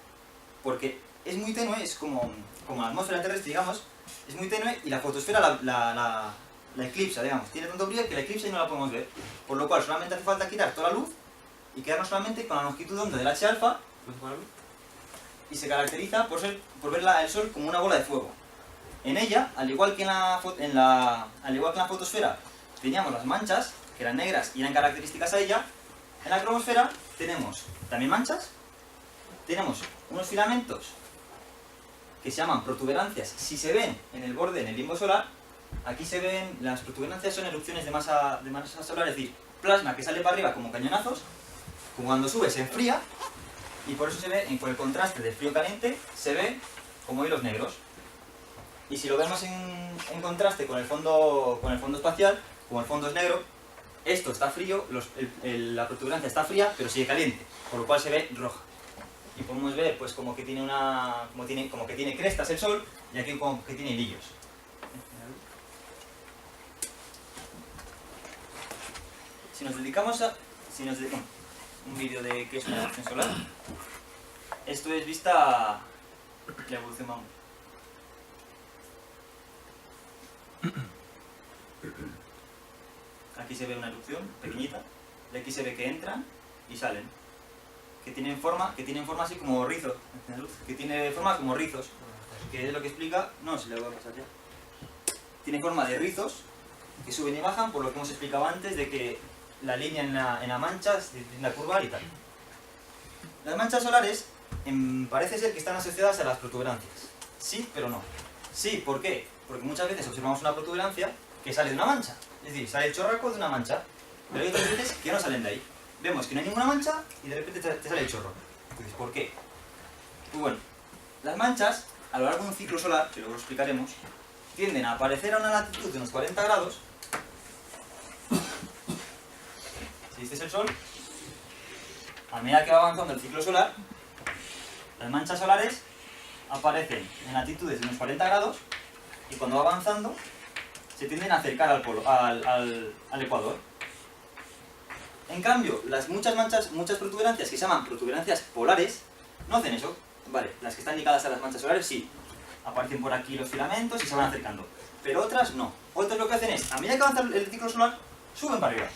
Porque es muy tenue, es como la atmósfera terrestre, digamos. Es muy tenue y la fotosfera la eclipsa, digamos. Tiene tanto brillo que la eclipsa y no la podemos ver. Por lo cual solamente hace falta quitar toda la luz y quedarnos solamente con la longitud de onda del H alfa. y se caracteriza por ver el Sol como una bola de fuego. En ella, al igual que en la fotosfera teníamos las manchas, que eran negras y eran características a ella, en la cromosfera tenemos también manchas, tenemos unos filamentos que se llaman protuberancias. Si se ven en el borde, en el limbo solar, aquí se ven, las protuberancias son erupciones de masa solar, es decir, plasma que sale para arriba como cañonazos, como cuando sube se enfría, y por eso se ve, por el contraste del frío caliente, se ve como hilos negros. Y si lo vemos en contraste con el fondo espacial, como el fondo es negro, esto está frío, la protuberancia está fría, pero sigue caliente, por lo cual se ve roja. Y podemos ver pues como que tiene crestas el Sol, y aquí como que tiene hilillos. Si nos dedicamos un vídeo de qué es una erupción solar, esto es vista la evolución, vamos. Aquí se ve una erupción pequeñita, de aquí se ve que entran y salen, que tienen forma así como rizos, que tiene forma como rizos, que es lo que explica, no, se le va a pasar ya. Tiene forma de rizos que suben y bajan, por lo que hemos explicado antes de que la línea en la mancha se tiende a curvar y tal. Las manchas solares parece ser que están asociadas a las protuberancias. Sí, pero no. Sí, ¿por qué? Porque muchas veces observamos una protuberancia que sale de una mancha. Es decir, sale el chorraco de una mancha. Pero hay otras veces que no salen de ahí. Vemos que no hay ninguna mancha y de repente te sale el chorro. Entonces, ¿por qué? Pues bueno, las manchas, a lo largo de un ciclo solar, que luego lo explicaremos, tienden a aparecer a una latitud de unos 40 grados. Si este es el Sol, a medida que va avanzando el ciclo solar, las manchas solares aparecen en latitudes de unos 40 grados y cuando va avanzando se tienden a acercar al ecuador. En cambio, muchas protuberancias que se llaman protuberancias polares no hacen eso. Vale, las que están ligadas a las manchas solares sí, aparecen por aquí los filamentos y se van acercando, pero otras no. Otras lo que hacen es, a medida que avanza el ciclo solar, suben para arriba.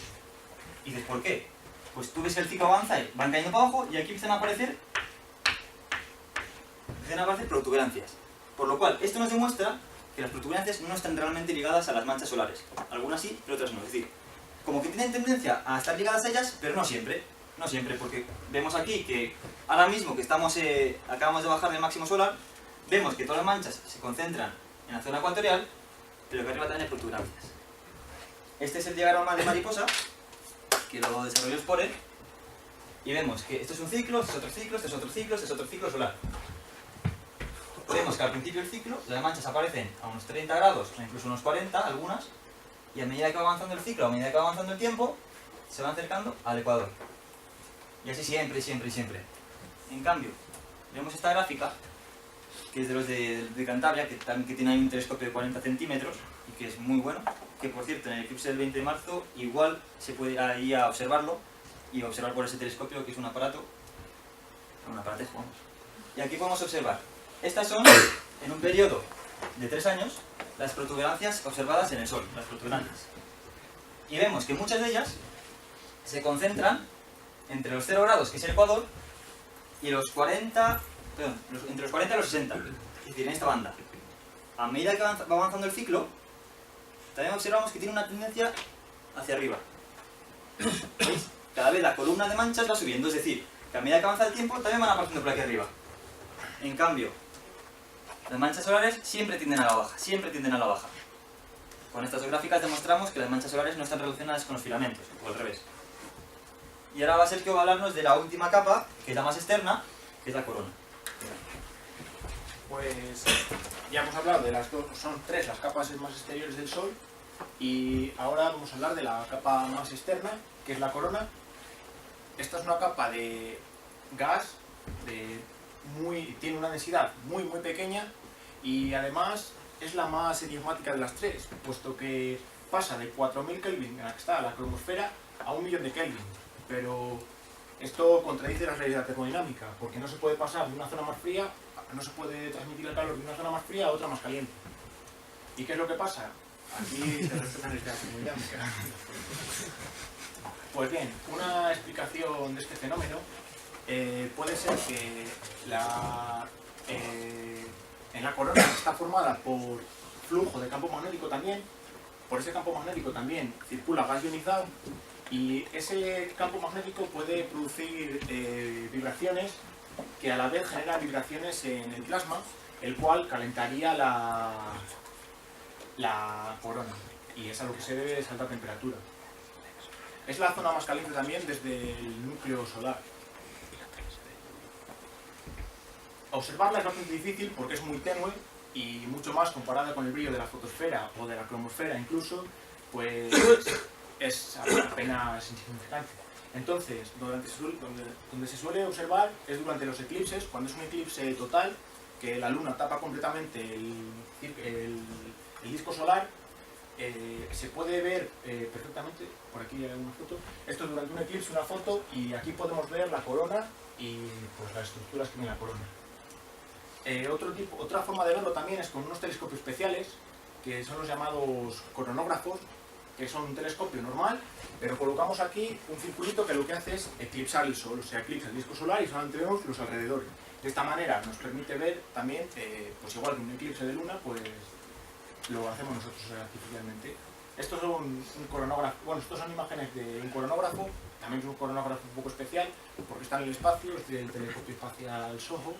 Y dices, ¿por qué? Pues tú ves que el ciclo avanza y van cayendo para abajo y aquí empiezan a aparecer protuberancias. Por lo cual, esto nos demuestra que las protuberancias no están realmente ligadas a las manchas solares. Algunas sí, pero otras no. Es decir, como que tienen tendencia a estar ligadas a ellas, pero no siempre. No siempre, porque vemos aquí que ahora mismo que acabamos de bajar del máximo solar, vemos que todas las manchas se concentran en la zona ecuatorial, pero que arriba también hay protuberancias. Este es el diagrama de mariposa, que lo desarrolló Sporer, y vemos que esto es un ciclo, este es otro ciclo, este es otro ciclo, este es otro ciclo solar. Vemos que al principio del ciclo las manchas aparecen a unos 30 grados, o incluso unos 40, algunas, y a medida que va avanzando el ciclo, a medida que va avanzando el tiempo, se van acercando al ecuador. Y así siempre, siempre, siempre. En cambio, vemos esta gráfica, que es de los de Cantabria, que tiene ahí un telescopio de 40 centímetros, y que es muy bueno, que por cierto, en el eclipse del 20 de marzo, igual se puede ir ahí a observarlo, y observar por ese telescopio, que es un aparatejo, vamos. Y aquí podemos observar. Estas son, en un periodo de 3 años, las protuberancias observadas en el Sol, las protuberancias. Y vemos que muchas de ellas se concentran entre los 0 grados, que es el ecuador, y los 40, entre los 40 y los 60, es decir, en esta banda. A medida que va avanzando el ciclo, también observamos que tiene una tendencia hacia arriba. ¿Veis? Cada vez la columna de manchas va subiendo, es decir, que a medida que avanza el tiempo también van apareciendo por aquí arriba. En cambio, las manchas solares siempre tienden a la baja, siempre tienden a la baja. Con estas dos gráficas demostramos que las manchas solares no están relacionadas con los filamentos, o al revés. Y ahora va a Sergio a hablarnos de la última capa, que es la más externa, que es la corona. Pues ya hemos hablado de las dos, son 3 las capas más exteriores del Sol, y ahora vamos a hablar de la capa más externa, que es la corona. Esta es una capa de gas, tiene una densidad muy pequeña, y además es la más enigmática de las 3, puesto que pasa de 4000 Kelvin en la que está la cromosfera a 1.000.000 de Kelvin. Pero esto contradice las leyes de la termodinámica, porque no se puede pasar de una zona más fría, no se puede transmitir el calor de una zona más fría a otra más caliente. ¿Y qué es lo que pasa? Aquí se respetan las leyes de la termodinámica. Pues bien, una explicación de este fenómeno puede ser que en la corona está formada por flujo de campo magnético también. Por ese campo magnético también circula gas ionizado y ese campo magnético puede producir vibraciones que a la vez generan vibraciones en el plasma, el cual calentaría la corona, y es a lo que se debe esa alta temperatura. Es la zona más caliente también desde el núcleo solar. Observarla es bastante difícil porque es muy tenue y mucho más comparada con el brillo de la fotosfera o de la cromosfera incluso, pues es apenas insignificante. Entonces, donde se suele observar es durante los eclipses, cuando es un eclipse total, que la luna tapa completamente el disco solar. Se puede ver perfectamente, por aquí hay una foto, esto es durante un eclipse, una foto, y aquí podemos ver la corona y pues las estructuras que tiene la corona. Otra forma de verlo también es con unos telescopios especiales, que son los llamados coronógrafos, que son un telescopio normal, pero colocamos aquí un circulito que lo que hace es eclipsar el Sol, o sea, eclipsa el disco solar y solamente vemos los alrededores. De esta manera nos permite ver también, pues igual que un eclipse de luna, pues lo hacemos nosotros artificialmente. Estos son un coronógrafo, bueno, estos son imágenes de un coronógrafo, también es un coronógrafo un poco especial, porque está en el espacio, es del telescopio espacial SOHO,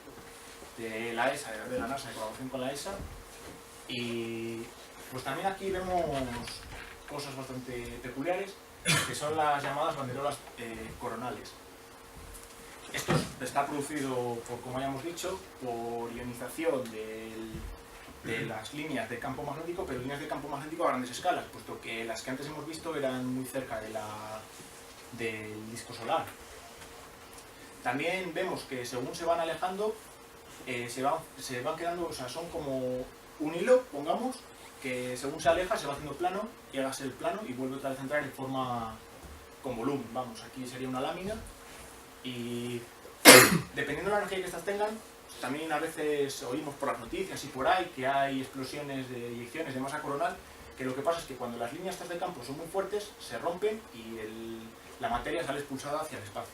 de la ESA, de la NASA, en colaboración con la ESA, y pues también aquí vemos cosas bastante peculiares, que son las llamadas banderolas coronales. Esto está producido, como ya hemos dicho, por ionización de las líneas de campo magnético, pero líneas de campo magnético a grandes escalas, puesto que las que antes hemos visto eran muy cerca del disco solar. También vemos que según se van alejando, se van quedando, o sea, son como un hilo, pongamos, que según se aleja se va haciendo plano, llega a ser plano y vuelve otra vez a entrar en forma con volumen. Vamos, aquí sería una lámina y dependiendo de la energía que estas tengan, también a veces oímos por las noticias y por ahí que hay explosiones de eyecciones de masa coronal, que lo que pasa es que cuando las líneas estas de campo son muy fuertes, se rompen y la materia sale expulsada hacia el espacio.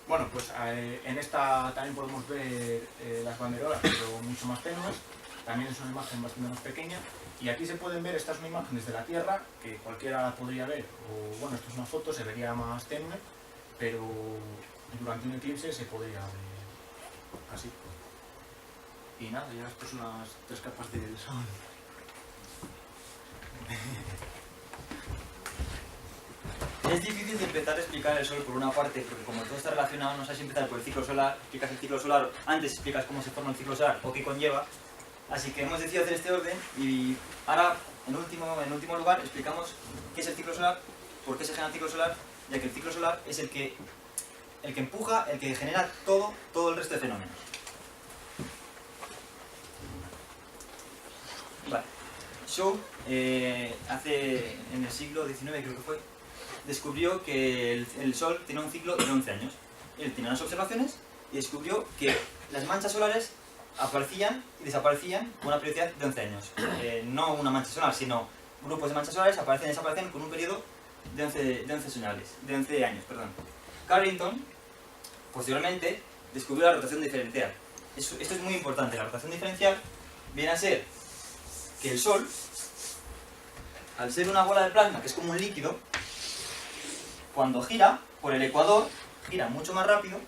Bueno, pues en esta también podemos ver las banderolas, pero mucho más tenues. También es una imagen bastante más pequeña. Y aquí se pueden ver, esta es una imagen desde la Tierra, que cualquiera la podría ver. O bueno, esto es una foto, se vería más tenue, pero durante un eclipse se podría ver así. Y nada, ya estas son las 3 capas del Sol. Es difícil de empezar a explicar el Sol por una parte, porque como todo está relacionado, no sabes empezar por el ciclo solar, explicas el ciclo solar, antes explicas cómo se forma el ciclo solar o qué conlleva, así que hemos decidido hacer este orden y ahora, en último lugar, explicamos qué es el ciclo solar, por qué se genera el ciclo solar, ya que el ciclo solar es el que empuja, el que genera todo el resto de fenómenos. Vale. Shaw, en el siglo XIX creo que fue, descubrió que el Sol tiene un ciclo de 11 años. Él tenía unas observaciones y descubrió que las manchas solares aparecían y desaparecían con una periodicidad de 11 años. No una mancha solar, sino grupos de manchas solares aparecen y desaparecen con un periodo de 11 años. Carrington, posteriormente, descubrió la rotación diferencial. Esto es muy importante. La rotación diferencial viene a ser que el Sol, al ser una bola de plasma, que es como un líquido, cuando gira por el ecuador, gira mucho más rápido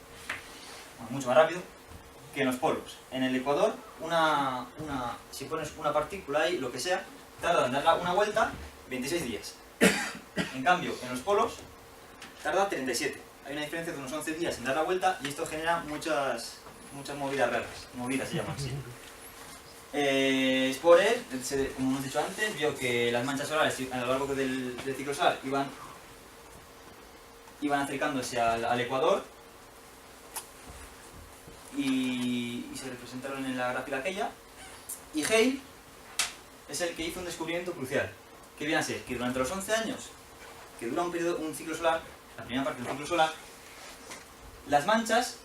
que en los polos. En el ecuador, si pones una partícula ahí, lo que sea, tarda en dar una vuelta 26 días. En cambio, en los polos, tarda 37. Hay una diferencia de unos 11 días en dar la vuelta y esto genera muchas movidas raras. Movidas se llaman así. Sporer, como hemos dicho antes, vio que las manchas solares a lo largo del ciclo solar iban acercándose al ecuador y se representaron en la gráfica aquella. Y Hale es el que hizo un descubrimiento crucial, que viene a ser que durante los 11 años que dura un ciclo solar, la primera parte del ciclo solar, las manchas,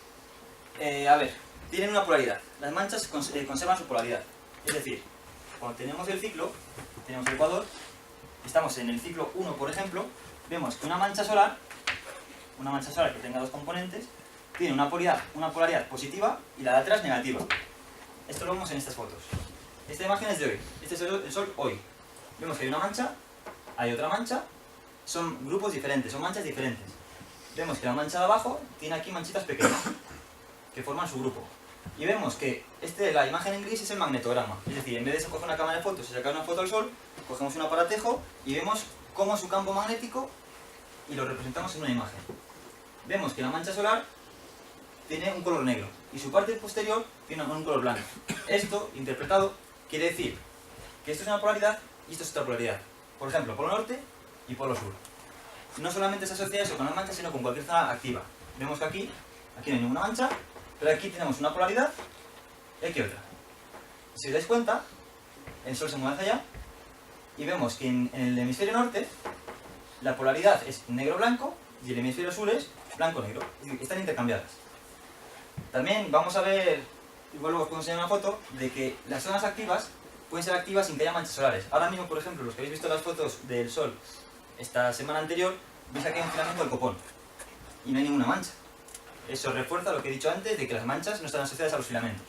tienen una polaridad. Las manchas conservan su polaridad. Es decir, cuando tenemos el ciclo, tenemos el ecuador, estamos en el ciclo 1, por ejemplo, vemos que una mancha solar una mancha solar que tenga dos componentes, tiene una polaridad positiva y la de atrás negativa. Esto lo vemos en estas fotos. Esta imagen es de hoy. Este es el Sol hoy. Vemos que hay una mancha, hay otra mancha, son grupos diferentes, son manchas diferentes. Vemos que la mancha de abajo tiene aquí manchitas pequeñas que forman su grupo. Y vemos que la imagen en gris es el magnetograma. Es decir, en vez de coger una cámara de fotos y sacar una foto al Sol, cogemos un aparatejo y vemos cómo es su campo magnético y lo representamos en una imagen. Vemos que la mancha solar tiene un color negro y su parte posterior tiene un color blanco. Esto, interpretado, quiere decir que esto es una polaridad y esto es otra polaridad. Por ejemplo, polo norte y polo sur. No solamente se asocia eso con las manchas, sino con cualquier zona activa. Vemos que aquí no hay ninguna mancha, pero aquí tenemos una polaridad y aquí otra. Si os dais cuenta, el Sol se mueve hacia allá y vemos que en el hemisferio norte la polaridad es negro-blanco y el hemisferio sur es blanco-negro. Es decir, están intercambiadas. También vamos a ver, igual luego os puedo enseñar una foto, de que las zonas activas pueden ser activas sin que haya manchas solares. Ahora mismo, por ejemplo, los que habéis visto las fotos del Sol esta semana anterior, veis aquí un filamento del copón y no hay ninguna mancha. Eso refuerza lo que he dicho antes de que las manchas no están asociadas a los filamentos,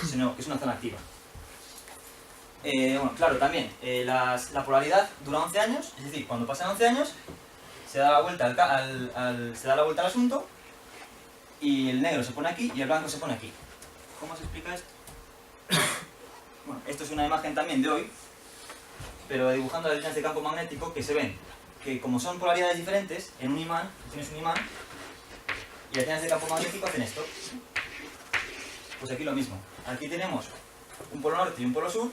sino que es una zona activa. Bueno, claro, también la polaridad dura 11 años, es decir, cuando pasan 11 años se da la vuelta al asunto y el negro se pone aquí y el blanco se pone aquí. ¿Cómo se explica esto? Bueno, esto es una imagen también de hoy, pero dibujando las líneas de campo magnético que se ven que como son polaridades diferentes, en un imán, tienes un imán y las líneas de campo magnético hacen esto. Pues aquí lo mismo. Aquí tenemos un polo norte y un polo sur.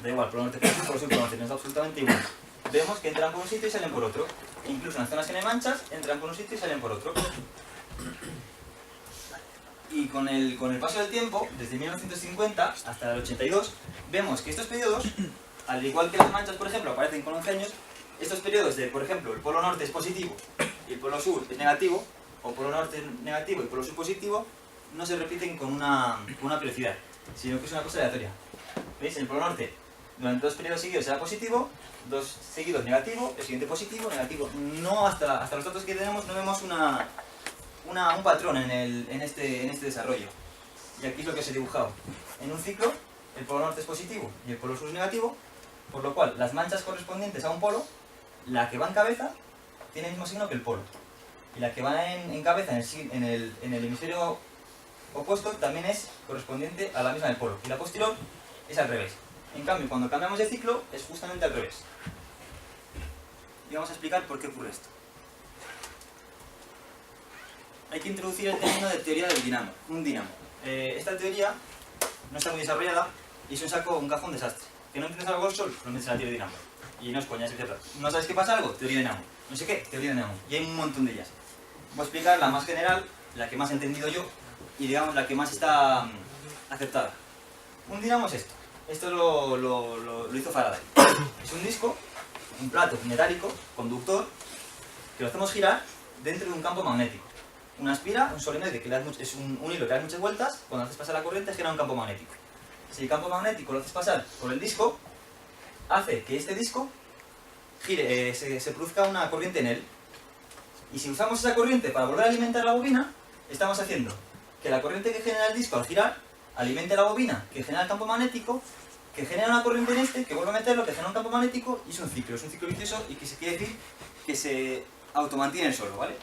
Da igual, polo norte, polo sur, polo norte, no es absolutamente igual. Vemos que entran por un sitio y salen por otro. Incluso en las zonas que no hay manchas, entran por un sitio y salen por otro. Y con el paso del tiempo, desde 1950 hasta el 82, vemos que estos periodos, al igual que las manchas, por ejemplo, aparecen con 11 años, estos periodos de, por ejemplo, el polo norte es positivo y el polo sur es negativo, o polo norte es negativo y polo sur positivo, no se repiten con una periodicidad, sino que es una cosa aleatoria. ¿Veis? En el polo norte, durante 2 periodos seguidos será positivo, 2 seguidos negativo, el siguiente positivo, negativo. No hasta los datos que tenemos no vemos un patrón en este desarrollo. Y aquí es lo que os he dibujado. En un ciclo, el polo norte es positivo y el polo sur es negativo, por lo cual las manchas correspondientes a un polo, la que va en cabeza, tiene el mismo signo que el polo. Y la que va en cabeza en el hemisferio opuesto también es correspondiente a la misma del polo. Y la posterior es al revés. En cambio, cuando cambiamos de ciclo, es justamente al revés. Y vamos a explicar por qué ocurre esto. Hay que introducir el término de teoría del dinamo, un dinamo. Esta teoría no está muy desarrollada y es un cajón desastre. Que no entiendes algo del Sol, lo metes en la teoría de dinamo. Y no es coña, es cierto. ¿No sabes qué pasa algo? Teoría de dinamo. No sé qué, teoría de dinamo. Y hay un montón de ellas. Voy a explicar la más general, la que más he entendido yo y digamos la que más está aceptada. Un dinamo es esto. Esto lo hizo Faraday. Es un disco, un plato metálico, conductor, que lo hacemos girar dentro de un campo magnético. Una espira, un solenoide, que es un hilo que da muchas vueltas, cuando haces pasar la corriente genera un campo magnético. Si el campo magnético lo haces pasar por el disco, hace que este disco gire, se produzca una corriente en él. Y si usamos esa corriente para volver a alimentar la bobina, estamos haciendo que la corriente que genera el disco al girar alimente la bobina, que genera el campo magnético, que genera una corriente en este, que vuelve a meterlo, que genera un campo magnético, y es un ciclo vicioso y que se quiere decir que se automantiene solo, ¿vale?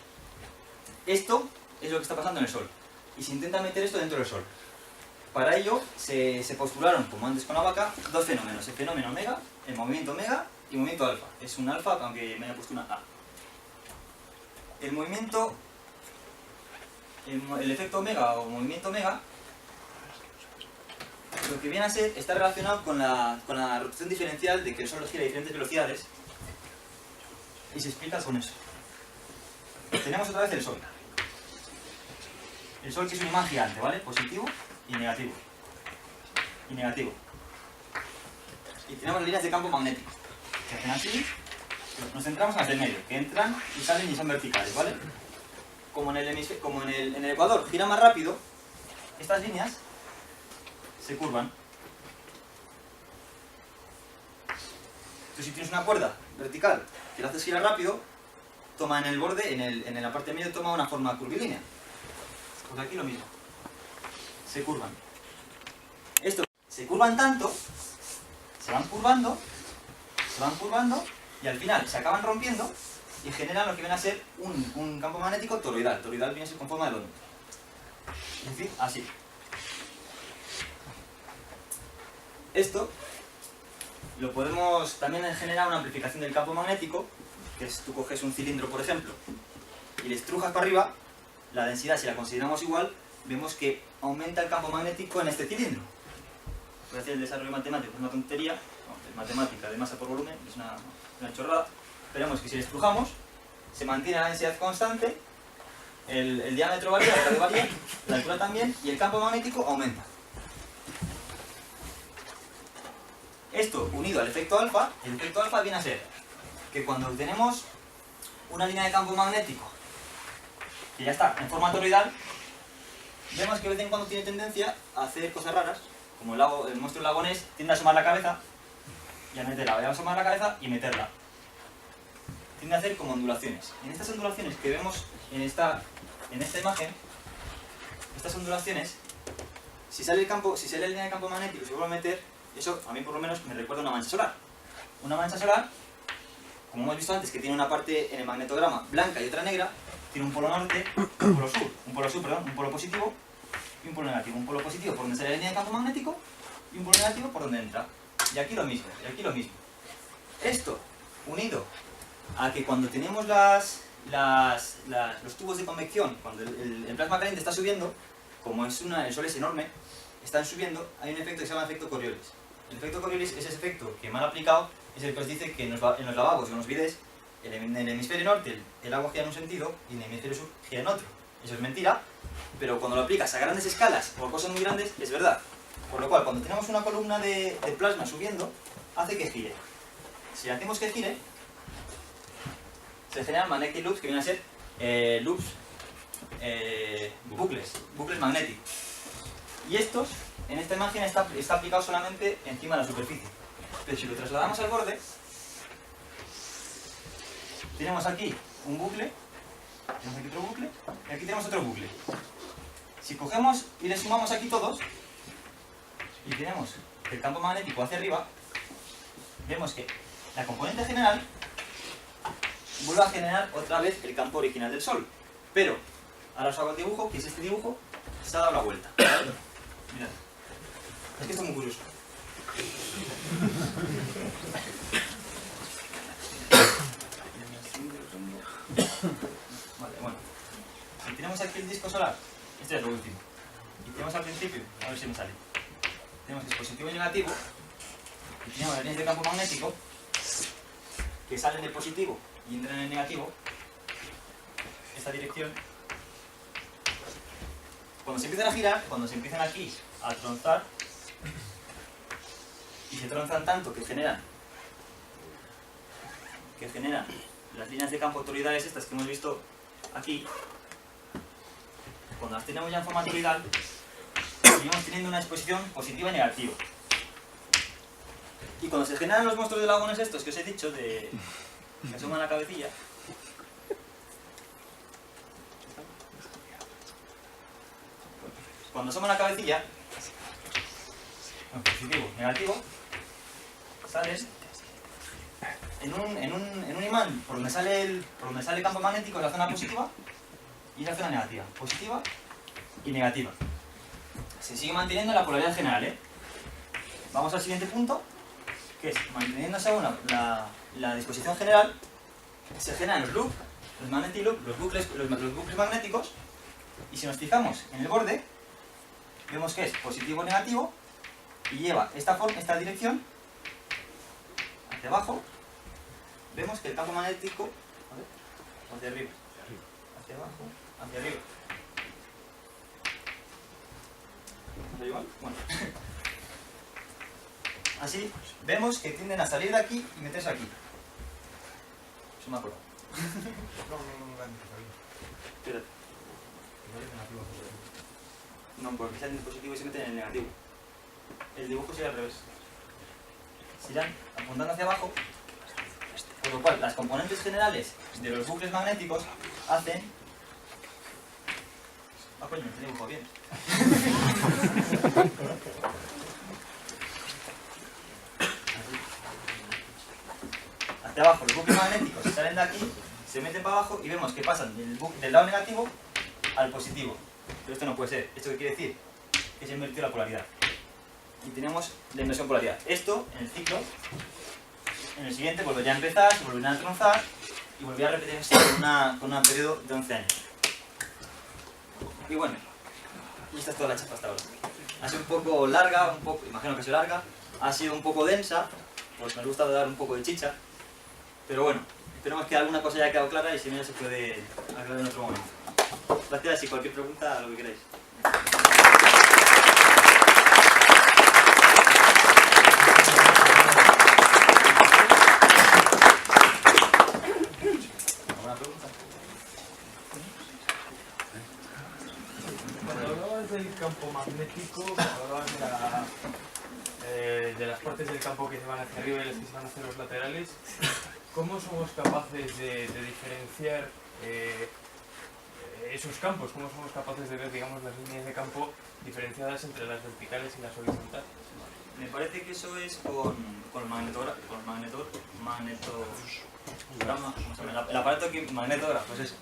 Esto es lo que está pasando en el Sol, y se intenta meter esto dentro del Sol. Para ello se postularon, como antes con la vaca, 2 fenómenos, el fenómeno omega, el movimiento omega y el movimiento alfa. Es un alfa, aunque me haya puesto una A. El movimiento, el efecto omega o movimiento omega, lo que viene a ser, está relacionado con la rotación diferencial de que el Sol gira a diferentes velocidades y se explica con eso. Tenemos otra vez el Sol. El Sol que es un imán gigante, ¿vale? Positivo y negativo. Y negativo. Y tenemos líneas de campo magnético que hacen así. Nos centramos en las del medio, que entran y salen y son verticales, ¿vale? Como en el ecuador gira más rápido, estas líneas se curvan. Entonces, si tienes una cuerda vertical que la haces girar rápido, toma en el borde, en la parte medio toma una forma curvilínea. Pues aquí lo mismo. Se curvan. Esto se curvan tanto, se van curvando, y al final se acaban rompiendo y generan lo que viene a ser un campo magnético toroidal. Toroidal viene a ser con forma de donut. Es decir, así. Esto lo podemos también generar una amplificación del campo magnético, que es tú coges un cilindro, por ejemplo, y le estrujas para arriba, la densidad, si la consideramos igual, vemos que aumenta el campo magnético en este cilindro. Voy a hacer el desarrollo matemático, es una tontería, no, es matemática de masa por volumen, es una chorrada, pero vemos que si le estrujamos, se mantiene la densidad constante, el diámetro varía, el radio varía, la altura también, y el campo magnético aumenta. Esto unido al efecto alfa, el efecto alfa viene a ser que cuando tenemos una línea de campo magnético que ya está en forma toroidal, vemos que de vez en cuando tiene tendencia a hacer cosas raras, como el monstruo del lago Ness tiende a asomar la cabeza y a meterla, voy a asomar la cabeza y meterla. Tiende a hacer como ondulaciones. En estas ondulaciones que vemos en esta imagen, estas ondulaciones, si sale la línea de campo magnético y se vuelve a meter, eso a mí por lo menos me recuerda a una mancha solar. Una mancha solar, como hemos visto antes, que tiene una parte en el magnetograma blanca y otra negra, tiene un polo norte, un polo positivo y un polo negativo. Un polo positivo por donde sale la línea de campo magnético y un polo negativo por donde entra. Y aquí lo mismo, Esto, unido a que cuando tenemos los tubos de convección, cuando el plasma caliente está subiendo, como el Sol es enorme, están subiendo, hay un efecto que se llama efecto Coriolis. El efecto Coriolis es ese efecto que mal aplicado es el que os dice que en los lavabos o en los bidés, en el hemisferio norte el agua gira en un sentido y en el hemisferio sur gira en otro. Eso es mentira, pero cuando lo aplicas a grandes escalas o a cosas muy grandes es verdad. Por lo cual, cuando tenemos una columna de plasma subiendo, hace que gire. Si hacemos que gire, se generan magnetic loops, que vienen a ser bucles magnéticos. Y estos, en esta imagen, está aplicado solamente encima de la superficie. Pero si lo trasladamos al borde, tenemos aquí un bucle, tenemos aquí otro bucle, y aquí tenemos otro bucle. Si cogemos y le sumamos aquí todos, y tenemos el campo magnético hacia arriba, vemos que la componente general vuelve a generar otra vez el campo original del Sol. Pero, ahora os hago el dibujo, que es este dibujo, se ha dado la vuelta. Mirad. Es que esto es muy curioso. Vale, bueno. Si tenemos aquí el disco solar, este es lo último. Y tenemos al principio, a ver si me sale. Tenemos que es positivo y negativo. Y tenemos las líneas de campo magnético que salen del positivo y entran en el negativo. Esta dirección. Cuando se empiezan a girar, cuando se empiezan aquí a tronzar, y se tronzan tanto que generan las líneas de campo toroidales estas que hemos visto aquí, cuando las tenemos ya en forma toroidal, seguimos teniendo una exposición positiva y negativa. Y cuando se generan los monstruos de lago Ness estos que os he dicho, que asoman la cabecilla, cuando asoman la cabecilla, positivo, negativo, salen en un imán por donde sale el campo magnético, es la zona positiva y la zona negativa, positiva y negativa. Se sigue manteniendo la polaridad general, ¿eh? Vamos al siguiente punto, que es, manteniéndose aún la disposición general, se generan los loops, los magnetic loops, los bucles magnéticos, y si nos fijamos en el borde, vemos que es positivo o negativo, y lleva esta dirección hacia abajo. Vemos que el campo magnético, hacia arriba, hacia abajo, hacia arriba. ¿Da igual? Bueno. Así vemos que tienden a salir de aquí y meterse aquí. Eso me acuerdo. Espérate. No, porque salen del positivo y se meten en el negativo. El dibujo sería al revés. Se irán apuntando hacia abajo Por lo cual, las componentes generales de los bucles magnéticos hacen... Ah, coño, te dibujo bien. Hacia abajo, los bucles magnéticos salen de aquí, se meten para abajo y vemos que pasan del lado negativo al positivo. Pero esto no puede ser. ¿Esto qué quiere decir? Que se invirtió la polaridad. Y tenemos la inversión polaridad. Esto, en el ciclo, en el siguiente volvería a empezar, se volvería a entronzar y volvería a repetirse con un periodo de 11 años. Y bueno, y esta es toda la chapa hasta ahora. Ha sido un poco larga, imagino que sea larga, ha sido un poco densa, pues me gusta dar un poco de chicha, pero bueno, esperemos que alguna cosa haya quedado clara y si no ya se puede aclarar en otro momento. Gracias y cualquier pregunta, lo que queráis. ¿Alguna pregunta? Cuando hablabas del campo magnético, cuando hablabas de las partes del campo que se van hacia arriba y las que se van hacia los laterales, ¿cómo somos capaces de diferenciar esos campos? ¿Cómo somos capaces de ver, digamos, las líneas de campo diferenciadas entre las verticales y las horizontales? Me parece que eso es con el magnetograma, el aparato magnetógrafo, pues eso.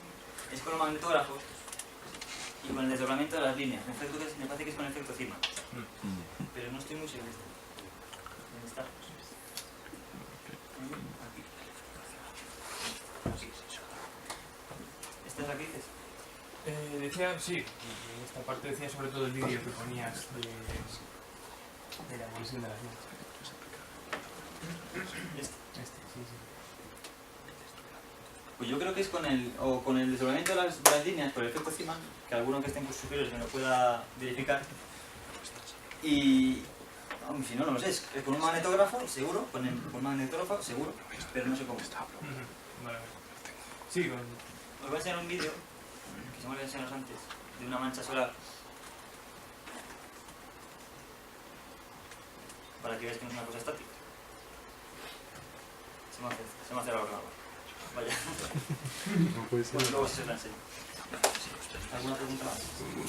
Es con los magnetógrafos y con el desdoblamiento de las líneas. Me parece que es con el efecto Cima. Pero no estoy muy seguro. ¿Dónde está? Aquí. ¿Estas aquí dices? Decía, sí, en esta parte decía sobre todo el vídeo que ponías de la evolución de las líneas. Sí, sí. Pues yo creo que es con el desdoblamiento de las líneas por el efecto Cima, que alguno que esté en cursos superiores me lo pueda verificar. Y si no, no lo sé, es con un magnetógrafo, seguro, con un magnetógrafo, seguro, pero no sé cómo. Vale. Sí, con... Os voy a enseñar un vídeo, que se me olvidó enseñaros antes, de una mancha solar, para que veáis que no es una cosa estática. Se me hace el ordenador. Vaya. No puede ser. Bueno, luego se la enseño. ¿Alguna pregunta más?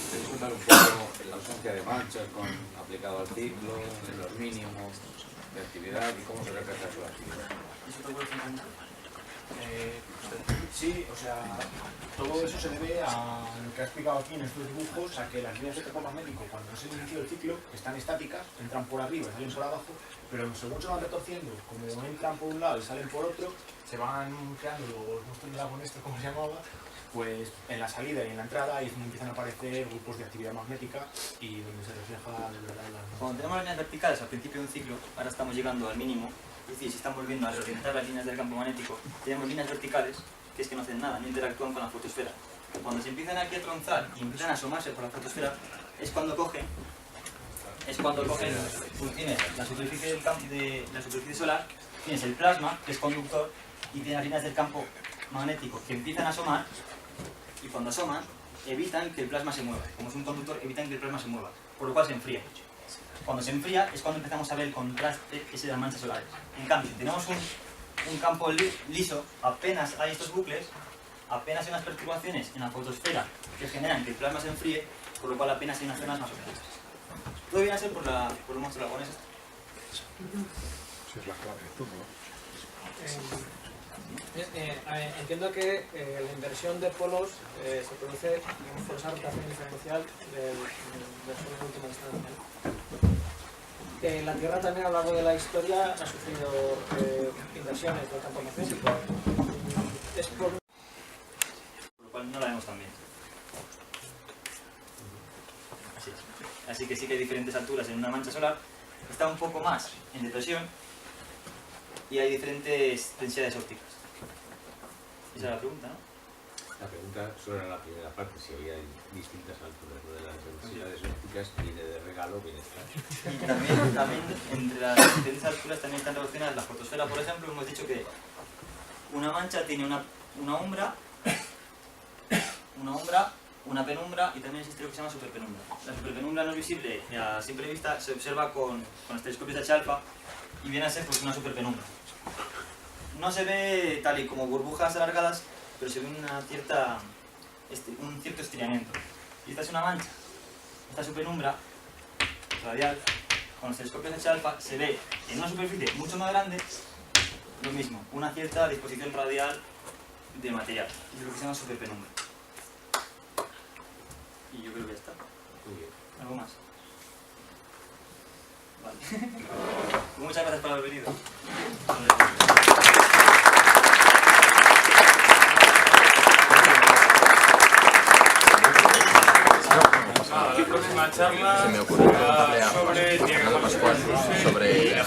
¿Puedes contar un poco la ausencia de manchas aplicado al ciclo, en los mínimos de actividad y cómo se refleja su actividad? ¿Eso te puede entender? Sí, o sea, todo eso se debe a lo que ha explicado aquí en estos dibujos, a que las líneas de campo magnético, cuando es el inicio del ciclo, están estáticas, entran por arriba y salen por abajo, pero según se van retorciendo, como entran por un lado y salen por otro, se van creando los monstruos del lago Néstor, como se llamaba, pues en la salida y en la entrada y es donde empiezan a aparecer grupos de actividad magnética y donde se refleja de verdad la... Cuando tenemos líneas verticales al principio de un ciclo, ahora estamos llegando al mínimo, es decir, si estamos volviendo a reorientar las líneas del campo magnético, tenemos líneas verticales que es que no hacen nada, no interactúan con la fotosfera. Cuando se empiezan aquí a tronzar y empiezan a asomarse por la fotosfera, es cuando cogen, pues tienes la superficie del campo, la superficie solar, tienes el plasma, que es conductor, y tienes las líneas del campo magnético que empiezan a asomar, y cuando asoman, evitan que el plasma se mueva. Como es un conductor, evitan que el plasma se mueva, por lo cual se enfría. Cuando se enfría es cuando empezamos a ver el contraste ese de las manchas solares. En cambio, si tenemos un campo liso, apenas hay estos bucles, apenas hay unas perturbaciones en la fotosfera que generan que el plasma se enfríe, por lo cual apenas hay unas zonas más oscuras. Todo viene a ser por el monstruo lagonés. Esa es la clave de todo, ¿no? Entiendo que la inversión de polos se produce por esa rotación diferencial del Sol en última instancia. La Tierra también a lo largo de la historia ha sufrido inversiones del campo magnético. Es por Lo cual no la vemos tan bien. Así es. Así que sí que hay diferentes alturas en una mancha solar. Está un poco más en depresión y hay diferentes densidades ópticas. Esa es la pregunta, ¿no? La pregunta solo era la primera parte, si había distintas alturas, lo de las densidades ópticas viene de regalo, bienestar. Y también entre las diferentes alturas también están relacionadas la fotosfera, por ejemplo, hemos dicho que una mancha tiene una umbra, una penumbra y también existe lo que se llama superpenumbra. La superpenumbra no es visible a simple vista, se observa con los telescopios de H-alfa y viene a ser pues una superpenumbra. no se ve tal y como burbujas alargadas, pero se ve un cierto estiramiento. Y esta es una mancha. Esta supernumbra radial, con los telescopios H alfa, se ve en una superficie mucho más grande, lo mismo, una cierta disposición radial de material. Es lo que se llama superpenumbra. Y yo creo que ya está. ¿Algo más? Vale. Muchas gracias por haber venido. La próxima charla Se me ocurrió preguntarle a sobre Fernando Pascual sobre la